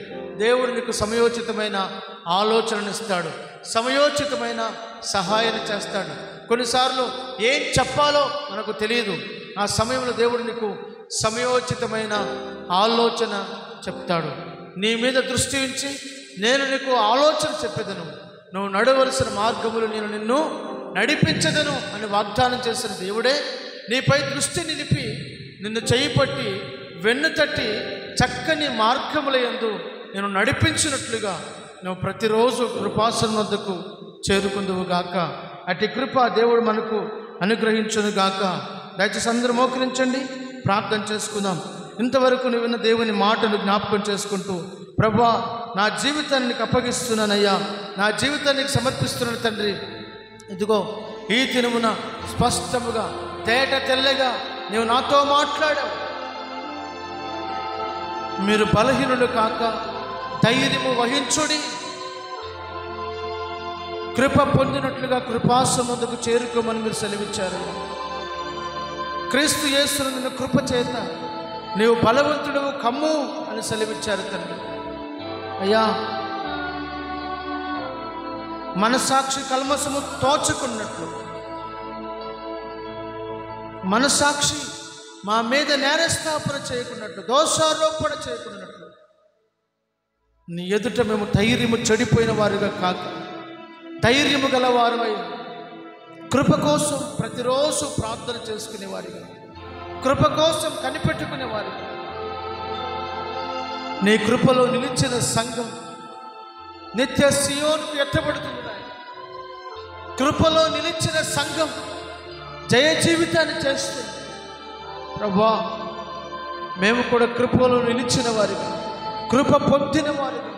దేవుడు నీకు సమయోచితమైన ఆలోచనను ఇస్తాడు, సమయోచితమైన సహాయాన్ని చేస్తాడు. కొన్నిసార్లు ఏం చెప్పాలో మనకు తెలియదు. ఆ సమయంలో దేవుడు నీకు సమయోచితమైన ఆలోచన చెప్తాడు. నీ మీద దృష్టి ఉంచి నేను నీకు ఆలోచన చెప్పేదను, నువ్వు నడవలసిన మార్గములు నేను నిన్ను నడిపించదను అని వాగ్దానం చేసిన దేవుడే నీపై దృష్టి నిలిపి నిన్ను చేయి పట్టి వెన్ను తట్టి చక్కని మార్గముల యందు నేను నడిపించినట్లుగా నువ్వు ప్రతిరోజు కృపాసనం వద్దకు చేరుకుందువు గాక. అట్టి కృప దేవుడు మనకు అనుగ్రహించును గాక. దయచేసి అందరూ మోకరించండి, ప్రార్థన చేసుకుందాం. ఇంతవరకు నువ్వు విన్న దేవుని మాటను జ్ఞాపకం చేసుకుంటూ, ప్రభువా, నా జీవితాన్ని నీకు అప్పగిస్తున్నానయ్యా, నా జీవితాన్ని నీకు సమర్పిస్తున్నాను తండ్రి. ఇదిగో ఈ దినమున స్పష్టముగా తేట తెల్లగా నీవు నాతో మాట్లాడావు. మీరు బలహీనులు కాక ధైర్యము వహించుడి, కృప పొందినట్లుగా కృపాసనం వద్దకు చేరుకోమని మీరు సెలవిచ్చారు. క్రీస్తు యేసును నిన్ను కృప చేత నీవు బలవంతుడవు కమ్ము అని సెలవిచ్చారు తండ్రి. అయ్యా, మనసాక్షి కల్మసము తోచుకున్నట్లు, మనసాక్షి మా మీద నేరస్థాపన చేయకున్నట్లు, దోషారోపణ చేయకున్నట్లు, నీ ఎదుట మేము ధైర్యము చెడిపోయిన వారుగా కాక ధైర్యము గలవారువై కృప కోసం ప్రతిరోజు ప్రార్థన చేసుకునేవారిగా, కృప కోసం కనిపెట్టుకునేవారిగా, నీ కృపలో నిలిచిన సంఘం నిత్య సియోనుకు ఎత్తబడుతుంది. కృపలో నిలిచిన సంఘం జయ జీవితాన్ని చేస్తుంది. ప్రభువా, మేము కూడా కృపలో నిలిచిన వారిగా, కృప పొందిన వారిగా,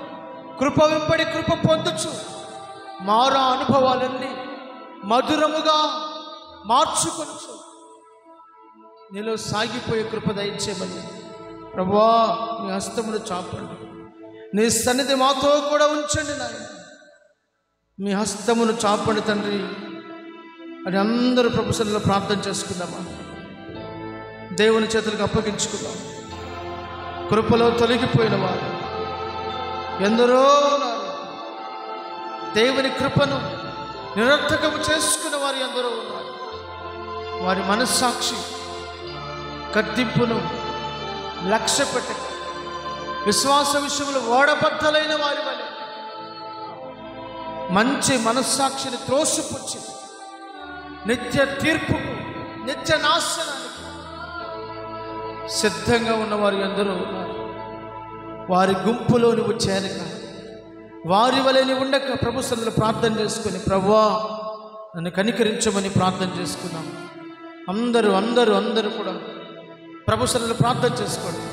కృప వెంబడి కృప పొందొచ్చు మారా అనుభవాలన్నీ మధురముగా మార్చుకొనొచ్చు. నీలో సాగిపోయే కృప దయచేయమని ప్రభువా నీ హస్తమును చాపండి. నీ సన్నిధి మాతో కూడా ఉంచండి నాయన. మీ హస్తమును చాపండి తండ్రి అని అందరూ ప్రభు సన్నిధిలో ప్రార్థన చేసుకుందామా? దేవుని చేతులకు అప్పగించుకుందాం. కృపలో తొలగిపోయిన వారు ఎందరో ఉన్నారు. దేవుని కృపను నిరర్థకము చేసుకున్న వారు ఎందరో ఉన్నారు. వారి మనస్సాక్షి కత్తింపును లక్ష్య పెట్టక విశ్వాస విషయంలో ఓడబద్దలైన వారి వలె మంచి మనస్సాక్షిని త్రోసిపుచ్చి నిత్య తీర్పుకు, నిత్య నాశనానికి సిద్ధంగా ఉన్నవారు ఎందరో ఉన్నారు. వారి గుంపులో నువ్వు చేరక, వారి వలె నీవు ఉండక ప్రభు సన్నిధిలో ప్రార్థన చేసుకుని, ప్రభువా నన్ను కనికరించమని ప్రార్థన చేసుకున్నాం. అందరూ అందరూ అందరూ కూడా ప్రభు సన్నిధిలో ప్రార్థన చేసుకోండి.